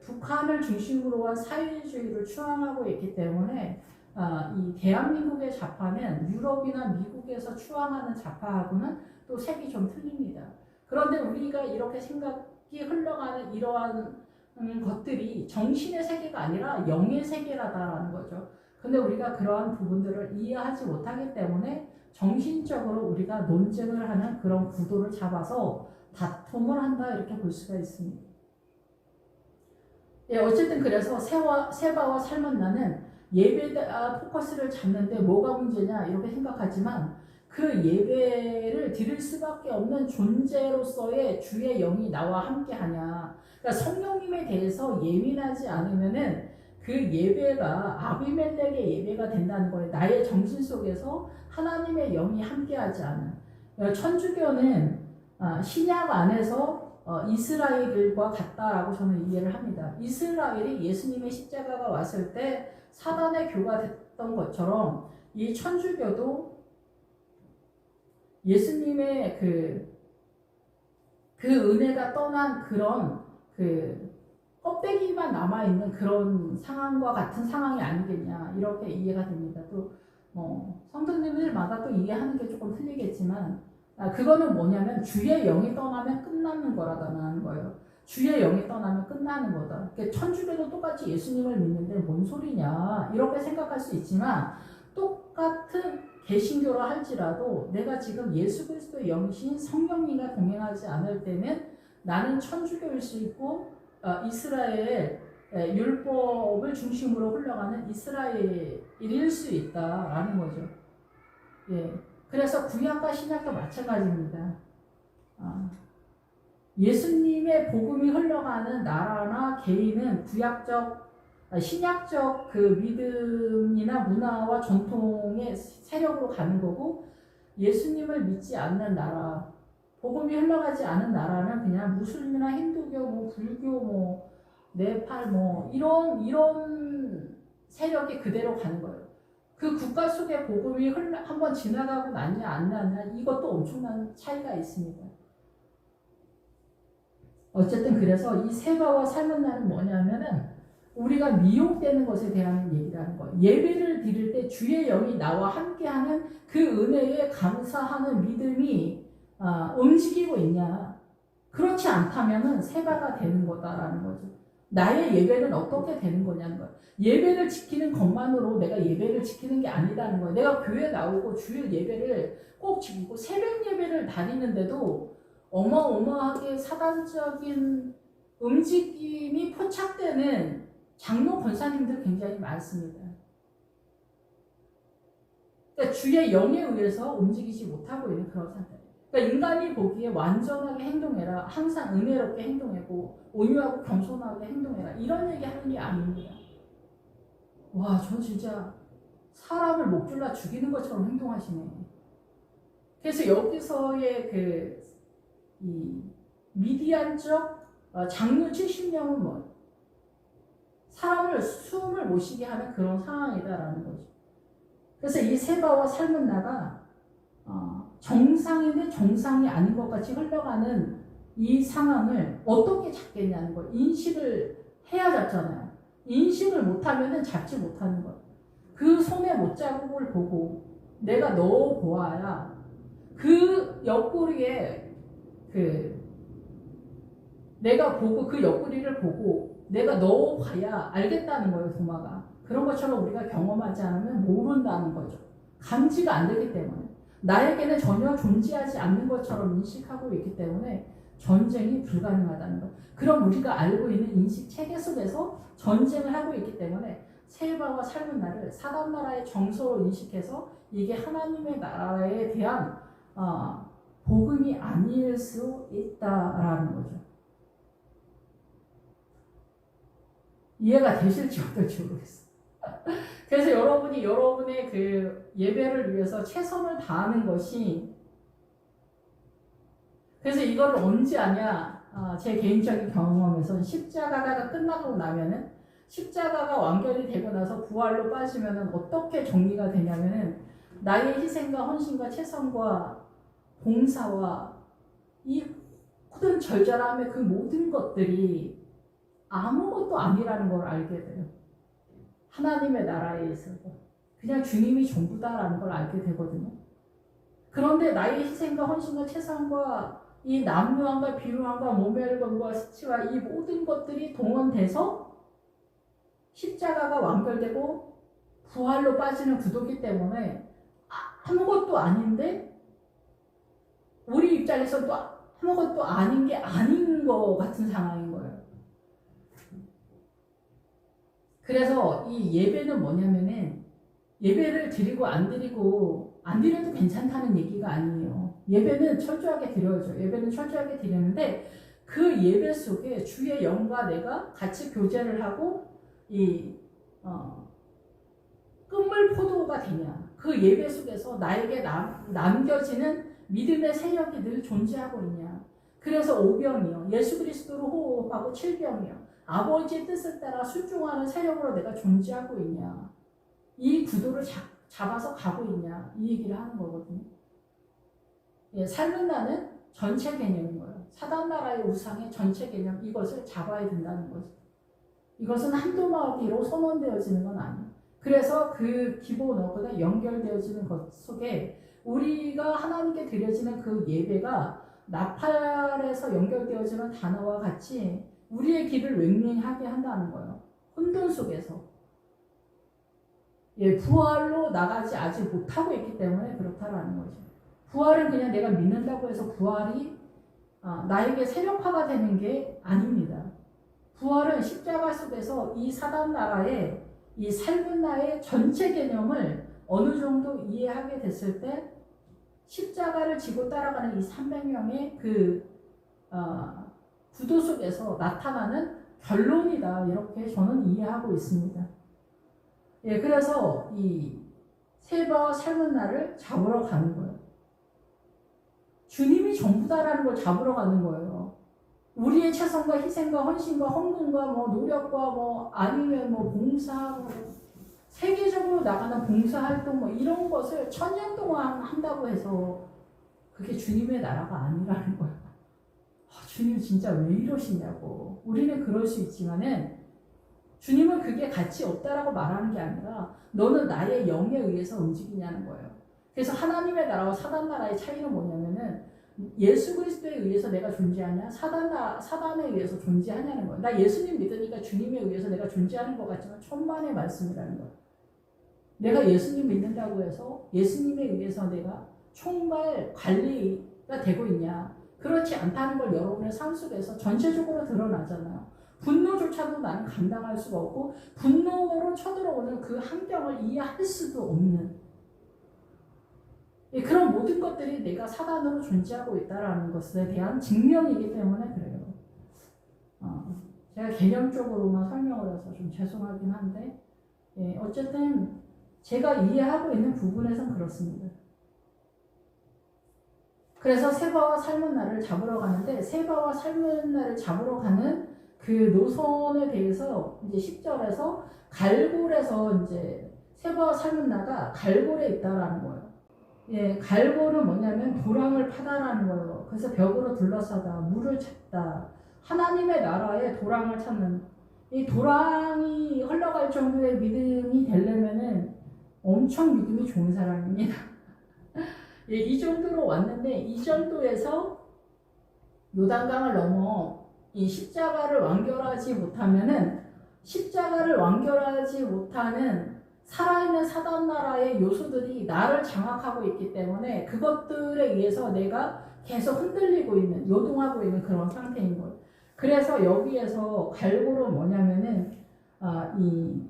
Speaker 1: 북한을 중심으로 한 사회주의를 추앙하고 있기 때문에 이 대한민국의 좌파는 유럽이나 미국에서 추앙하는 좌파하고는 또 색이 좀 틀립니다. 그런데 우리가 이렇게 생각이 흘러가는 이러한 것들이 정신의 세계가 아니라 영의 세계라는 거죠. 근데 우리가 그러한 부분들을 이해하지 못하기 때문에 정신적으로 우리가 논쟁을 하는 그런 구도를 잡아서 다툼을 한다 이렇게 볼 수가 있습니다. 예, 어쨌든 그래서 세바와 살문나는 예배에 포커스를 잡는데 뭐가 문제냐 이렇게 생각하지만 그 예배를 드릴 수밖에 없는 존재로서의 주의 영이 나와 함께하냐. 그러니까 성령님에 대해서 예민하지 않으면은 그 예배가 아비멜렉의 예배가 된다는 거예요. 나의 정신 속에서 하나님의 영이 함께하지 않은. 천주교는 신약 안에서 이스라엘과 같다라고 저는 이해를 합니다. 이스라엘이 예수님의 십자가가 왔을 때 사단의 교가 됐던 것처럼 이 천주교도 예수님의 그 은혜가 떠난 그런 껍데기만 남아있는 그런 상황과 같은 상황이 아니겠냐 이렇게 이해가 됩니다. 또 성도님들마다 또 이해하는 게 조금 틀리겠지만 그거는 뭐냐면 주의 영이 떠나면 끝나는 거라는 거예요. 주의 영이 떠나면 끝나는 거다. 그러니까 천주교도 똑같이 예수님을 믿는데 뭔 소리냐 이렇게 생각할 수 있지만 똑같은 개신교라 할지라도 내가 지금 예수 그리스도의 영신 성령님과 동행하지 않을 때는 나는 천주교일 수 있고 이스라엘 율법을 중심으로 흘러가는 이스라엘일 수 있다라는 거죠. 예. 그래서 구약과 신약도 마찬가지입니다. 예수님의 복음이 흘러가는 나라나 개인은 신약적 그 믿음이나 문화와 전통의 세력으로 가는 거고, 예수님을 믿지 않는 나라, 복음이 흘러가지 않은 나라는 그냥 무슬림이나 힌두교, 뭐 불교, 뭐 네팔, 뭐 이런 세력이 그대로 가는 거예요. 그 국가 속에 복음이 한번 지나가고 났냐 안 났냐 이것도 엄청난 차이가 있습니다. 어쨌든 그래서 이 세바와 삶은 날은 뭐냐면은 우리가 미혹되는 것에 대한 얘기라는 거예요. 예배를 드릴 때 주의 영이 나와 함께하는 그 은혜에 감사하는 믿음이 움직이고 있냐. 그렇지 않다면은 세바가 되는 거다라는 거죠. 나의 예배는 어떻게 되는 거냐는 거예요. 예배를 지키는 것만으로 내가 예배를 지키는 게 아니다는 거예요. 내가 교회 나오고 주일 예배를 꼭 지키고 새벽 예배를 다니는데도 어마어마하게 사단적인 움직임이 포착되는 장로 권사님들 굉장히 많습니다. 그러니까 주의 영에 의해서 움직이지 못하고 있는 그런 상태. 그러니까 인간이 보기에 완전하게 행동해라, 항상 은혜롭게 행동하고 온유하고 겸손하게 행동해라 이런 얘기 하는 게 아닙니다. 와, 저 진짜 사람을 목줄라 죽이는 것처럼 행동하시네. 그래서 여기서의 이 미디안적 장로 70명은 뭐 사람을 숨을 못 쉬게 하는 그런 상황이다라는 거죠. 그래서 이 세바와 삶은 나가 정상인데 정상이 아닌 것 같이 흘러가는 이 상황을 어떻게 잡겠냐는 거예요. 인식을 해야 잡잖아요. 인식을 못하면 잡지 못하는 거예요. 그 손에 못자국을 보고 내가 넣어 보아야 그 옆구리에 내가 보고 그 옆구리를 보고 내가 넣어봐야 알겠다는 거예요. 도마가. 그런 것처럼 우리가 경험하지 않으면 모른다는 거죠. 감지가 안 되기 때문에. 나에게는 전혀 존재하지 않는 것처럼 인식하고 있기 때문에 전쟁이 불가능하다는 것. 그럼 우리가 알고 있는 인식 체계 속에서 전쟁을 하고 있기 때문에 세바와 삶은 나를 사단 나라의 정서로 인식해서 이게 하나님의 나라에 대한 복음이 아닐 수 있다라는 거죠. 이해가 되실지 어떨지 모르겠어요. 그래서 여러분이 여러분의 그 예배를 위해서 최선을 다하는 것이, 그래서 이걸 언제 하냐, 제 개인적인 경험에서 십자가가 끝나고 나면은, 십자가가 완결이 되고 나서 부활로 빠지면은 어떻게 정리가 되냐면은 나의 희생과 헌신과 최선과 봉사와 이 모든 절절함의 그 모든 것들이 아무것도 아니라는 걸 알게 돼요. 하나님의 나라에 있어서 그냥 주님이 전부다라는 걸 알게 되거든요. 그런데 나의 희생과 헌신과 최선과 이 남유함과 비유함과 몸의 혈관과 수치와 이 모든 것들이 동원돼서 십자가가 완결되고 부활로 빠지는 구도이기 때문에 아무것도 아닌데 우리 입장에서 또 아무것도 아닌 게 아닌 것 같은 상황인 거예요. 그래서 이 예배는 뭐냐면은 예배를 드리고 안 드려도 괜찮다는 얘기가 아니에요. 예배는 철저하게 드려야죠. 예배는 철저하게 드리는데 그 예배 속에 주의 영과 내가 같이 교제를 하고 이 끝물 포도가 되냐. 그 예배 속에서 나에게 남겨지는 믿음의 세력이 늘 존재하고 있냐. 그래서 5병이요. 예수 그리스도로 호흡하고 7병이요. 아버지의 뜻을 따라 순종하는 세력으로 내가 존재하고 있냐. 이 구도를 잡아서 가고 있냐. 이 얘기를 하는 거거든요. 예, 삶은 나는 전체 개념인 거예요. 사단나라의 우상의 전체 개념, 이것을 잡아야 된다는 거죠. 이것은 한두 마디로 선언되어지는 건 아니에요. 그래서 그 기본 어거가 연결되어지는 것 속에 우리가 하나님께 드려지는 그 예배가 나팔에서 연결되어지는 단어와 같이 우리의 길을 웽웽하게 한다는 거예요. 혼돈 속에서. 예, 부활로 나가지 아직 못하고 있기 때문에 그렇다라는 거죠. 부활은 그냥 내가 믿는다고 해서 부활이 나에게 세력화가 되는 게 아닙니다. 부활은 십자가 속에서 이 사단 나라의 이 삶은 나의 전체 개념을 어느 정도 이해하게 됐을 때 십자가를 지고 따라가는 이 300명의 그 구도 속에서 나타나는 결론이다. 이렇게 저는 이해하고 있습니다. 예, 그래서 이 세바와 삶은 나를 잡으러 가는 거예요. 주님이 전부다라는 걸 잡으러 가는 거예요. 우리의 최선과 희생과 헌신과 헌금과 뭐 노력과 뭐 아니면 뭐 봉사, 뭐 세계적으로 나가는 봉사활동 뭐 이런 것을 1000년 동안 한다고 해서 그게 주님의 나라가 아니라는 거예요. 주님 진짜 왜 이러시냐고. 우리는 그럴 수 있지만은 주님은 그게 가치 없다라고 말하는 게 아니라 너는 나의 영에 의해서 움직이냐는 거예요. 그래서 하나님의 나라와 사단 나라의 차이는 뭐냐면은 예수 그리스도에 의해서 내가 존재하냐 사단에 의해서 존재하냐는 거예요. 나 예수님 믿으니까 주님에 의해서 내가 존재하는 것 같지만 천만의 말씀이라는 거예요. 내가 예수님 믿는다고 해서 예수님에 의해서 내가 총괄 관리가 되고 있냐. 그렇지 않다는 걸 여러분의 삶 속에서 전체적으로 드러나잖아요. 분노조차도 나는 감당할 수가 없고 분노로 쳐들어오는 그 환경을 이해할 수도 없는 그런 모든 것들이 내가 사단으로 존재하고 있다는 것에 대한 증명이기 때문에 그래요. 제가 개념적으로만 설명을 해서 좀 죄송하긴 한데 어쨌든 제가 이해하고 있는 부분에선 그렇습니다. 그래서 세바와 삶은 나를 잡으러 가는데 세바와 삶은 나를 잡으러 가는 그 노선에 대해서 이제 10절에서 갈골에서 이제 세바와 삶은 나가 갈골에 있다라는 거예요. 예, 갈골은 뭐냐면 도랑을 파다라는 거예요. 그래서 벽으로 둘러싸다, 물을 찾다, 하나님의 나라에 도랑을 찾는 이 도랑이 흘러갈 정도의 믿음이 되려면은 엄청 믿음이 좋은 사람입니다. 예, 이 정도로 왔는데 이 정도에서 요단강을 넘어 이 십자가를 완결하지 못하면은 십자가를 완결하지 못하는 살아있는 사단 나라의 요소들이 나를 장악하고 있기 때문에 그것들에 의해서 내가 계속 흔들리고 있는 요동하고 있는 그런 상태인 거예요. 그래서 여기에서 갈골은 뭐냐면은 이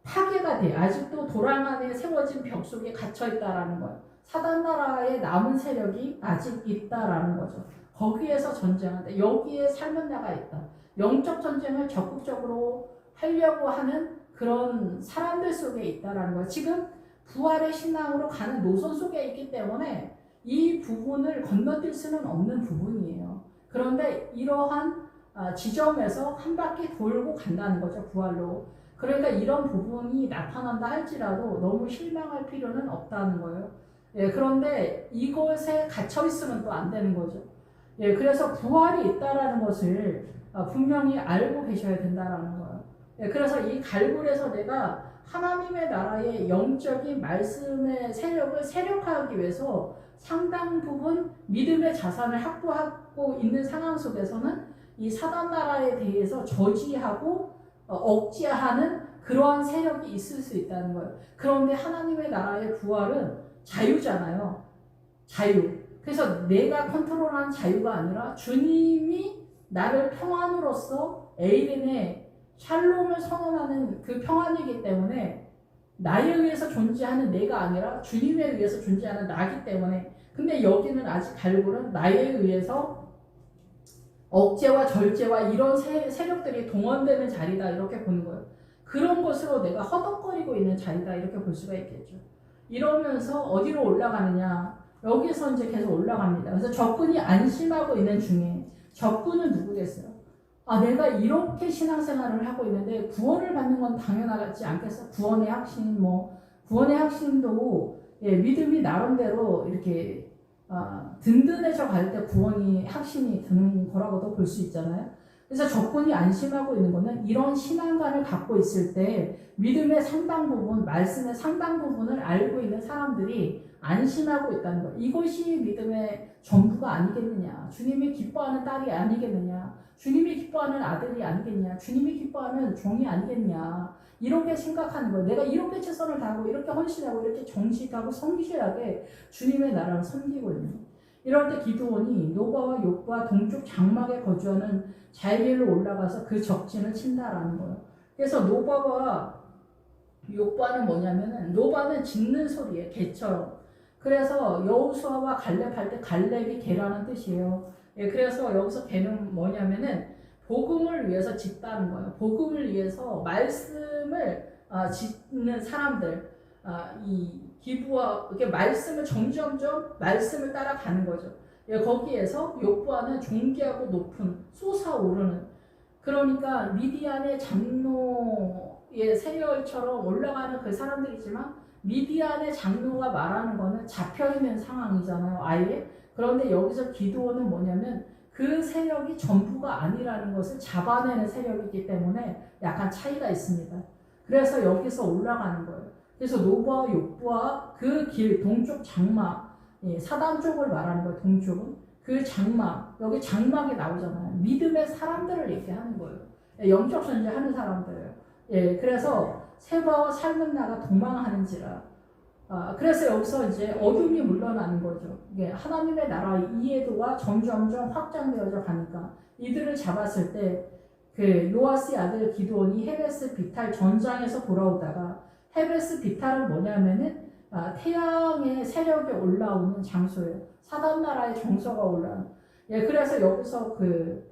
Speaker 1: 파괴가 돼 아직도 도랑 안에 세워진 벽 속에 갇혀 있다라는 거예요. 사단 나라의 남은 세력이 아직 있다라는 거죠. 거기에서 전쟁한다. 여기에 삶은 나가 있다. 영적 전쟁을 적극적으로 하려고 하는 그런 사람들 속에 있다라는 거예요. 지금 부활의 신앙으로 가는 노선 속에 있기 때문에 이 부분을 건너뛸 수는 없는 부분이에요. 그런데 이러한 지점에서 한 바퀴 돌고 간다는 거죠. 부활로. 그러니까 이런 부분이 나타난다 할지라도 너무 실망할 필요는 없다는 거예요. 예, 그런데 이것에 갇혀 있으면 또 안 되는 거죠. 예, 그래서 부활이 있다라는 것을 분명히 알고 계셔야 된다라는 거예요. 예, 그래서 이 갈굴에서 내가 하나님의 나라의 영적인 말씀의 세력을 세력화하기 위해서 상당 부분 믿음의 자산을 확보하고 있는 상황 속에서는 이 사단 나라에 대해서 저지하고 억제하는 그러한 세력이 있을 수 있다는 거예요. 그런데 하나님의 나라의 부활은 자유잖아요. 자유. 그래서 내가 컨트롤하는 자유가 아니라 주님이 나를 평안으로서 에이덴의 샬롬을 선언하는 그 평안이기 때문에 나에 의해서 존재하는 내가 아니라 주님에 의해서 존재하는 나기 때문에 근데 여기는 아직 갈골은 나에 의해서 억제와 절제와 이런 세력들이 동원되는 자리다 이렇게 보는 거예요. 그런 것으로 내가 허덕거리고 있는 자리다 이렇게 볼 수가 있겠죠. 이러면서 어디로 올라가느냐 여기서 이제 계속 올라갑니다. 그래서 적군이 안심하고 있는 중에 적군은 누구겠어요? 내가 이렇게 신앙생활을 하고 있는데 구원을 받는 건 당연하지 않겠어? 구원의 확신, 구원의 확신도 믿음이 나름대로 이렇게 든든해져 갈 때 구원이 확신이 드는 거라고도 볼 수 있잖아요. 그래서 적군이 안심하고 있는 것은 이런 신앙관을 갖고 있을 때 믿음의 상당 부분, 말씀의 상당 부분을 알고 있는 사람들이 안심하고 있다는 것. 이것이 믿음의 전부가 아니겠느냐. 주님이 기뻐하는 딸이 아니겠느냐. 주님이 기뻐하는 아들이 아니겠냐. 주님이 기뻐하는 종이 아니겠냐. 이렇게 생각하는 거예요. 내가 이렇게 최선을 다하고 이렇게 헌신하고 이렇게 정직하고 성실하게 주님의 나라를 섬기고 있는 거예요. 이럴 때 기드온이 노바와 욥과 동쪽 장막에 거주하는 자일리로 올라가서 그 적진을 친다라는 거예요. 그래서 노바와 욥과는 뭐냐면은 노바는 짖는 소리에 개처럼. 그래서 여호수아와 갈렙 할 때 갈렙이 개라는 뜻이에요. 예, 그래서 여기서 개는 뭐냐면은 복음을 위해서 짖다는 거예요. 복음을 위해서 말씀을 짖는 사람들, 이 기부와 이렇게 말씀을 점점점 말씀을 따라가는 거죠. 예, 거기에서 욥과는 존귀하고 높은 솟아오르는, 그러니까 미디안의 장로의 세력처럼 올라가는 그 사람들이지만 미디안의 장로가 말하는 거는 잡혀있는 상황이잖아요, 아예. 그런데 여기서 기드온은 뭐냐면 그 세력이 전부가 아니라는 것을 잡아내는 세력이기 때문에 약간 차이가 있습니다. 그래서 여기서 올라가는 거예요. 그래서 노바와 욥과 그 길, 동쪽 장막, 사단 쪽을 말하는 거예요, 동쪽은. 그 장막, 여기 장막이 나오잖아요. 믿음의 사람들을 얘기하는 거예요. 영적 전쟁하는 사람들. 예, 그래서 세바와 삶은 나가 도망하는지라. 그래서 여기서 이제 어둠이 물러나는 거죠. 이게 하나님의 나라의 이해도가 점점점 확장되어져 가니까 이들을 잡았을 때 그 요아스의 아들 기드온이 헤베스 비탈 전장에서 돌아오다가, 헤베스 비탈은 뭐냐면은 태양의 세력이 올라오는 장소예요. 사단 나라의 정서가 올라오는. 예, 그래서 여기서 그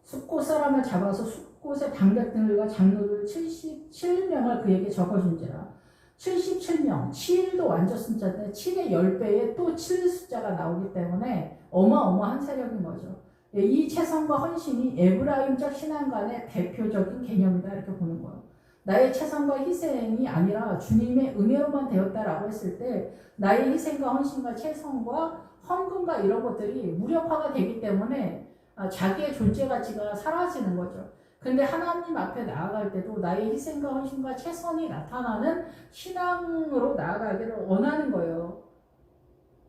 Speaker 1: 숫곳 사람을 잡아서 숫곳의 방백들과 장로들 77명을 그에게 적어준지라. 77명, 7도 완전 숫자인데 7의 10배에 또 7 숫자가 나오기 때문에 어마어마한 세력인 거죠. 이 체성과 헌신이 에브라임적 신앙관의 대표적인 개념이다, 이렇게 보는 거예요. 나의 체성과 희생이 아니라 주님의 은혜로만 되었다라고 했을 때 나의 희생과 헌신과 체성과 헌금과 이런 것들이 무력화가 되기 때문에 자기의 존재 가치가 사라지는 거죠. 근데 하나님 앞에 나아갈 때도 나의 희생과 헌신과 최선이 나타나는 신앙으로 나아가기를 원하는 거예요.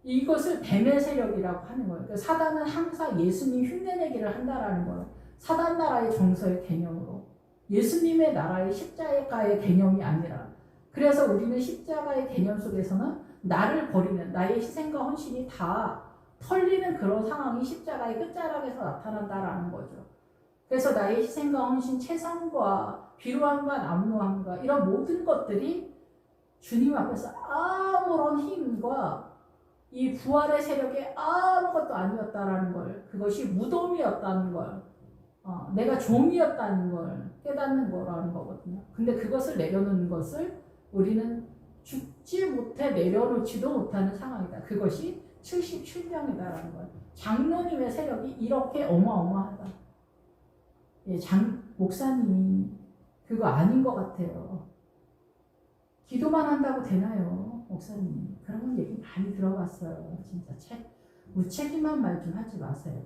Speaker 1: 이것을 뱀의 세력이라고 하는 거예요. 그러니까 사단은 항상 예수님 흉내내기를 한다라는 거예요. 사단 나라의 정서의 개념으로. 예수님의 나라의 십자가의 개념이 아니라. 그래서 우리는 십자가의 개념 속에서는 나를 버리는, 나의 희생과 헌신이 다 털리는 그런 상황이 십자가의 끝자락에서 나타난다라는 거죠. 그래서 나의 희생과 헌신, 최선과 비루함과 남루함과 이런 모든 것들이 주님 앞에서 아무런 힘과 이 부활의 세력이 아무것도 아니었다라는 걸, 그것이 무덤이었다는 걸, 내가 종이었다는 걸 깨닫는 거라는 거거든요. 근데 그것을 내려놓는 것을 우리는 죽지 못해 내려놓지도 못하는 상황이다. 그것이 77명이다라는 거예요. 장로님의 세력이 이렇게 어마어마하다. 예, 목사님이 그거 아닌 것 같아요. 기도만 한다고 되나요, 목사님? 그런 얘기 많이 들어봤어요. 진짜 무책임한 말 좀 하지 마세요.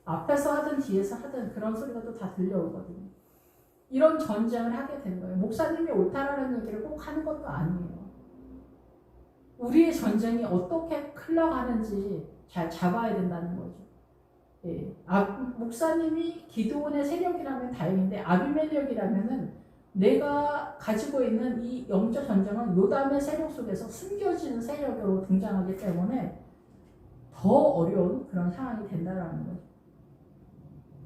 Speaker 1: 앞에서 하든 뒤에서 하든 그런 소리가 또 다 들려오거든요. 이런 전쟁을 하게 된 거예요. 목사님이 옳다라는 얘기를 꼭 하는 것도 아니에요. 우리의 전쟁이 어떻게 흘러가는지 잘 잡아야 된다는 거죠. 예. 목사님이 기드온의 세력이라면 다행인데 아비멜렉이라면은 내가 가지고 있는 이 영적 전쟁은 요담의 세력 속에서 숨겨지는 세력으로 등장하기 때문에 더 어려운 그런 상황이 된다라는 거죠.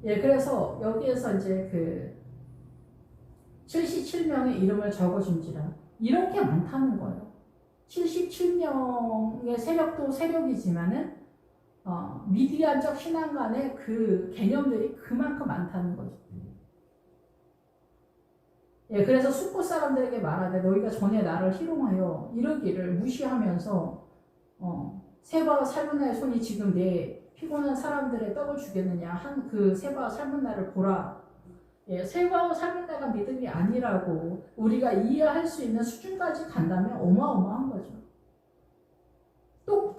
Speaker 1: 예, 그래서 여기에서 이제 그 77명의 이름을 적어준지라. 이렇게 많다는 거예요. 77명의 세력도 세력이지만은 미디안적 신앙관의 그 개념들이 그만큼 많다는 거죠. 예, 그래서 숫곳 사람들에게 말하되 너희가 전에 나를 희롱하여 이르기를 무시하면서 세바와 살문나의 손이 지금 내 피곤한 사람들의 떡을 주겠느냐 한 그 세바와 살문나를 보라. 예, 세바와 살문나가 믿음이 아니라고 우리가 이해할 수 있는 수준까지 간다면 어마어마한 거죠.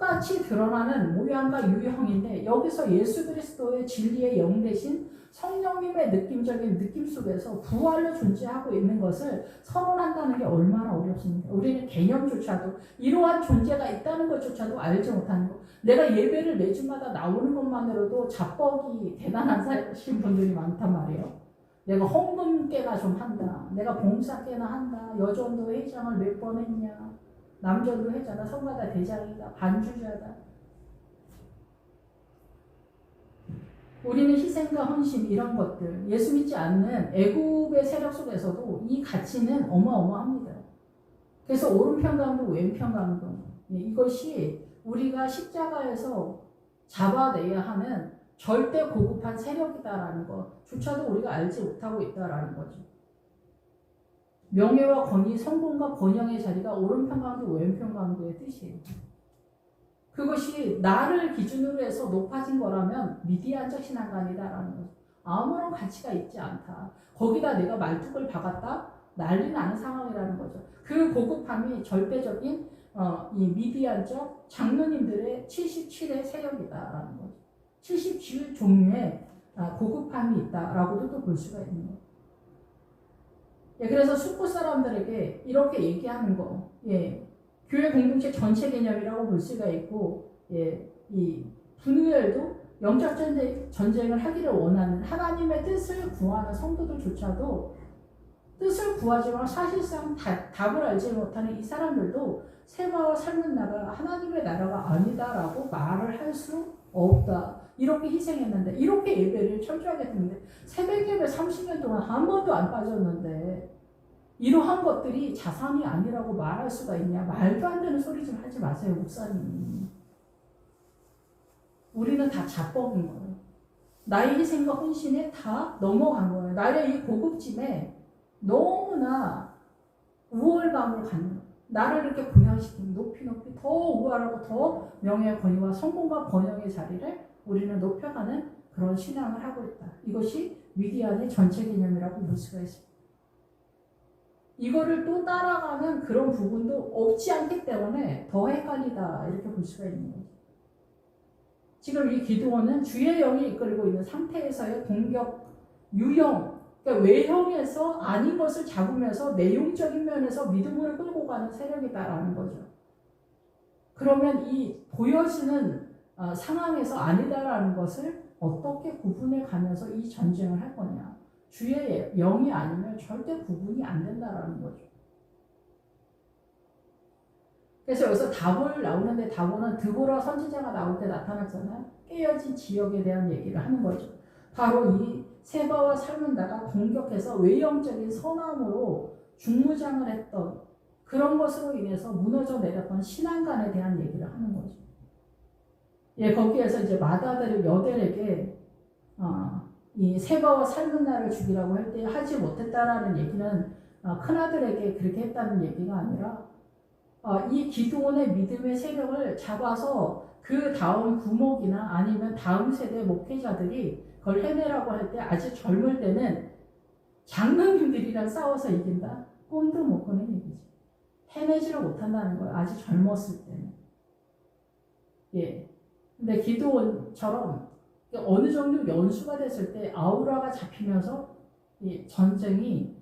Speaker 1: 똑같이 드러나는 모양과 유형인데 여기서 예수 그리스도의 진리의 영 대신 성령님의 느낌적인 느낌 속에서 부활로 존재하고 있는 것을 선언한다는 게 얼마나 어렵습니까? 우리는 개념조차도 이러한 존재가 있다는 것조차도 알지 못하는 거. 내가 예배를 매주마다 나오는 것만으로도 자뻑이 대단하신 분들이 많단 말이에요. 내가 헌금 깨나 좀 한다. 내가 봉사 깨나 한다. 여전도 회장을 몇 번 했냐. 남전도 회장이다. 성가다 대장이다. 반주자다. 우리는 희생과 헌신 이런 것들 예수 믿지 않는 애굽의 세력 속에서도 이 가치는 어마어마합니다. 그래서 오른편 강도 왼편 강도 이것이 우리가 십자가에서 잡아내야 하는 절대 고급한 세력이다라는 것조차도 우리가 알지 못하고 있다라는 거죠. 명예와 권위, 성공과 번영의 자리가 오른편 강도 왼편 강도의 뜻이에요. 그것이 나를 기준으로 해서 높아진 거라면 미디안적 신앙관이다라는 거죠. 아무런 가치가 있지 않다. 거기다 내가 말뚝을 박았다? 난리 나는 상황이라는 거죠. 그 고급함이 절대적인 이 미디안적 장로님들의 77의 세력이다라는 거죠. 77 종류의 고급함이 있다라고도 또 볼 수가 있는 거예요. 예, 그래서 숙부 사람들에게 이렇게 얘기하는 거, 예, 교회 공동체 전체 개념이라고 볼 수가 있고, 예, 이 분우엘도 영적 전쟁을 하기를 원하는 하나님의 뜻을 구하는 성도들조차도 뜻을 구하지만 사실상 답을 알지 못하는 이 사람들도 세바와 삶은 나라가 하나님의 나라가 아니다라고 말을 할 수 없다. 이렇게 희생했는데, 이렇게 예배를 철저하게 했는데, 새벽 예배 30년 동안 한 번도 안 빠졌는데, 이러한 것들이 자산이 아니라고 말할 수가 있냐? 말도 안 되는 소리 좀 하지 마세요, 목사님. 우리는 다 자뻑인 거예요. 나의 희생과 헌신에 다 넘어간 거예요. 나의 이 고급짐에 너무나 우월감을 갖는 거예요. 나를 이렇게 고양시키는 높이 더 우월하고 더 명예와 권위와 성공과 번영의 자리를 우리는 높여가는 그런 신앙을 하고 있다. 이것이 미디안의 전체 개념이라고 볼 수가 있습니다. 이거를 또 따라가는 그런 부분도 없지 않기 때문에 더 헷갈리다 이렇게 볼 수가 있는 거죠. 지금 이 기드온은 주의 영이 이끌고 있는 상태에서의 공격 유형, 그러니까 외형에서 아닌 것을 잡으면서 내용적인 면에서 믿음으로 끌고 가는 세력이다라는 거죠. 그러면 이 보여지는 상황에서 아니다라는 것을 어떻게 구분해 가면서 이 전쟁을 할 거냐. 주의 영이 아니면 절대 구분이 안 된다라는 거죠. 그래서 여기서 다볼 나오는데 다볼은 드보라 선지자가 나올 때 나타났잖아요. 깨어진 지역에 대한 얘기를 하는 거죠. 바로 이 세바와 살문다가 공격해서 외형적인 선함으로 중무장을 했던 그런 것으로 인해서 무너져 내렸던 신앙관에 대한 얘기를 하는 거죠. 예, 거기에서 이제 마다들 여델에게 이 세바와 살문나를 죽이라고 할 때 하지 못했다라는 얘기는 큰아들에게 그렇게 했다는 얘기가 아니라 이 기드온의 믿음의 세력을 잡아서 그 다음 부목이나 아니면 다음 세대 목회자들이 그걸 해내라고 할 때 아직 젊을 때는 장로님들이랑 싸워서 이긴다? 꿈도 못 꾸는 얘기지. 해내지를 못한다는 거예요. 아직 젊었을 때는. 예. 근데 기드온처럼 어느 정도 연수가 됐을 때 아우라가 잡히면서 이 전쟁이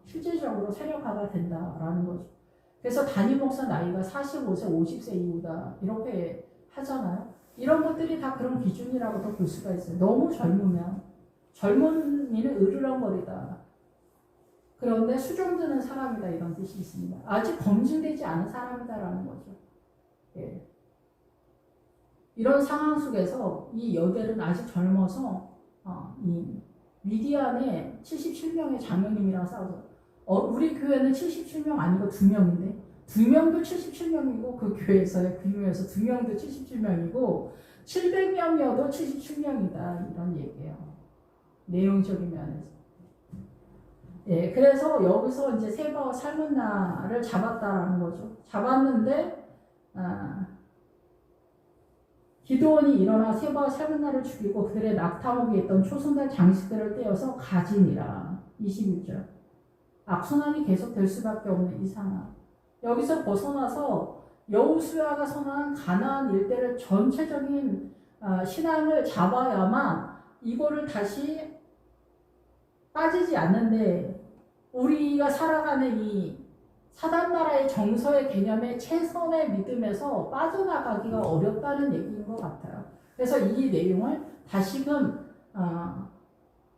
Speaker 1: 실질적으로 세력화가 된다라는 거죠. 그래서 담임 목사 나이가 45세, 50세 이후다 이렇게 하잖아요. 이런 것들이 다 그런 기준이라고도 볼 수가 있어요. 너무 젊으면 젊은이는 으르렁거리다. 그런데 수종드는 사람이다 이런 뜻이 있습니다. 아직 검증되지 않은 사람이다라는 거죠. 예. 이런 상황 속에서 이 여델은 아직 젊어서 이 미디안의 77명의 장로님이랑 싸워서 우리 교회는 77명 아니고 2명인데 2명도 77명이고 그 교회에서의 규모에서 2명도 77명이고 700명이어도 77명이다 이런 얘기예요. 내용적인 면에서. 예, 그래서 여기서 이제 세바와 살문나를 잡았다라는 거죠. 잡았는데 기드온이 일어나 세바와 살문나를 죽이고 그들의 낙타목에 있던 초승달 장식들을 떼어서 가지니라. 21절. 악순환이 계속될 수밖에 없는 이 상황. 여기서 벗어나서 여호수아가 선언한 가나안 일대를 전체적인 신앙을 잡아야만 이거를 다시 빠지지 않는데, 우리가 살아가는 이 사단나라의 정서의 개념의 최선의 믿음에서 빠져나가기가 어렵다는 얘기인 것 같아요. 그래서 이 내용을 다시금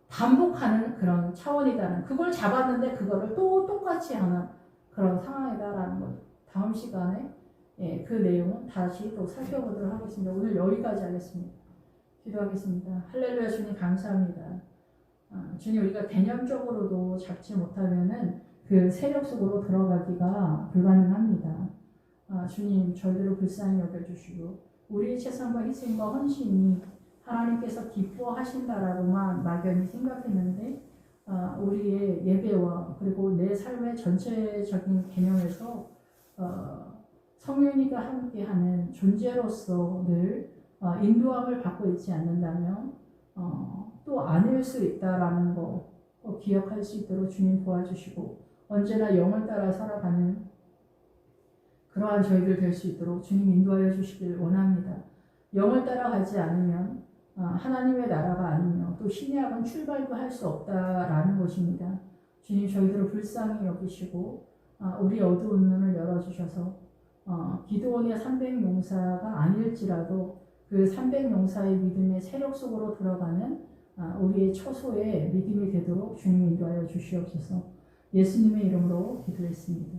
Speaker 1: 반복하는 그런 차원이다는, 그걸 잡았는데 그거를 또 똑같이 하는 그런 상황이다라는 것. 다음 시간에 그 내용은 다시 또 살펴보도록 하겠습니다. 오늘 여기까지 하겠습니다. 기도하겠습니다. 할렐루야. 주님 감사합니다. 주님, 우리가 개념적으로도 잡지 못하면은 그 세력 속으로 들어가기가 불가능합니다. 주님, 저희들을 불쌍히 여겨주시고 우리의 최선과 희생과 헌신이 하나님께서 기뻐하신다라고만 막연히 생각했는데, 우리의 예배와 그리고 내 삶의 전체적인 개념에서 성령님과 함께하는 존재로서 늘 인도함을 받고 있지 않는다면 또 아닐 수 있다라는 거 기억할 수 있도록 주님 도와주시고, 언제나 영을 따라 살아가는 그러한 저희들 될 수 있도록 주님 인도하여 주시길 원합니다. 영을 따라가지 않으면 하나님의 나라가 아니며 또 신의 학은 출발도 할 수 없다라는 것입니다. 주님, 저희들을 불쌍히 여기시고 우리 어두운 눈을 열어주셔서 기드온의 300용사가 아닐지라도 그 300용사의 믿음의 세력 속으로 들어가는 우리의 처소의 믿음이 되도록 주님 인도하여 주시옵소서. 예수님의 이름으로 기도했습니다.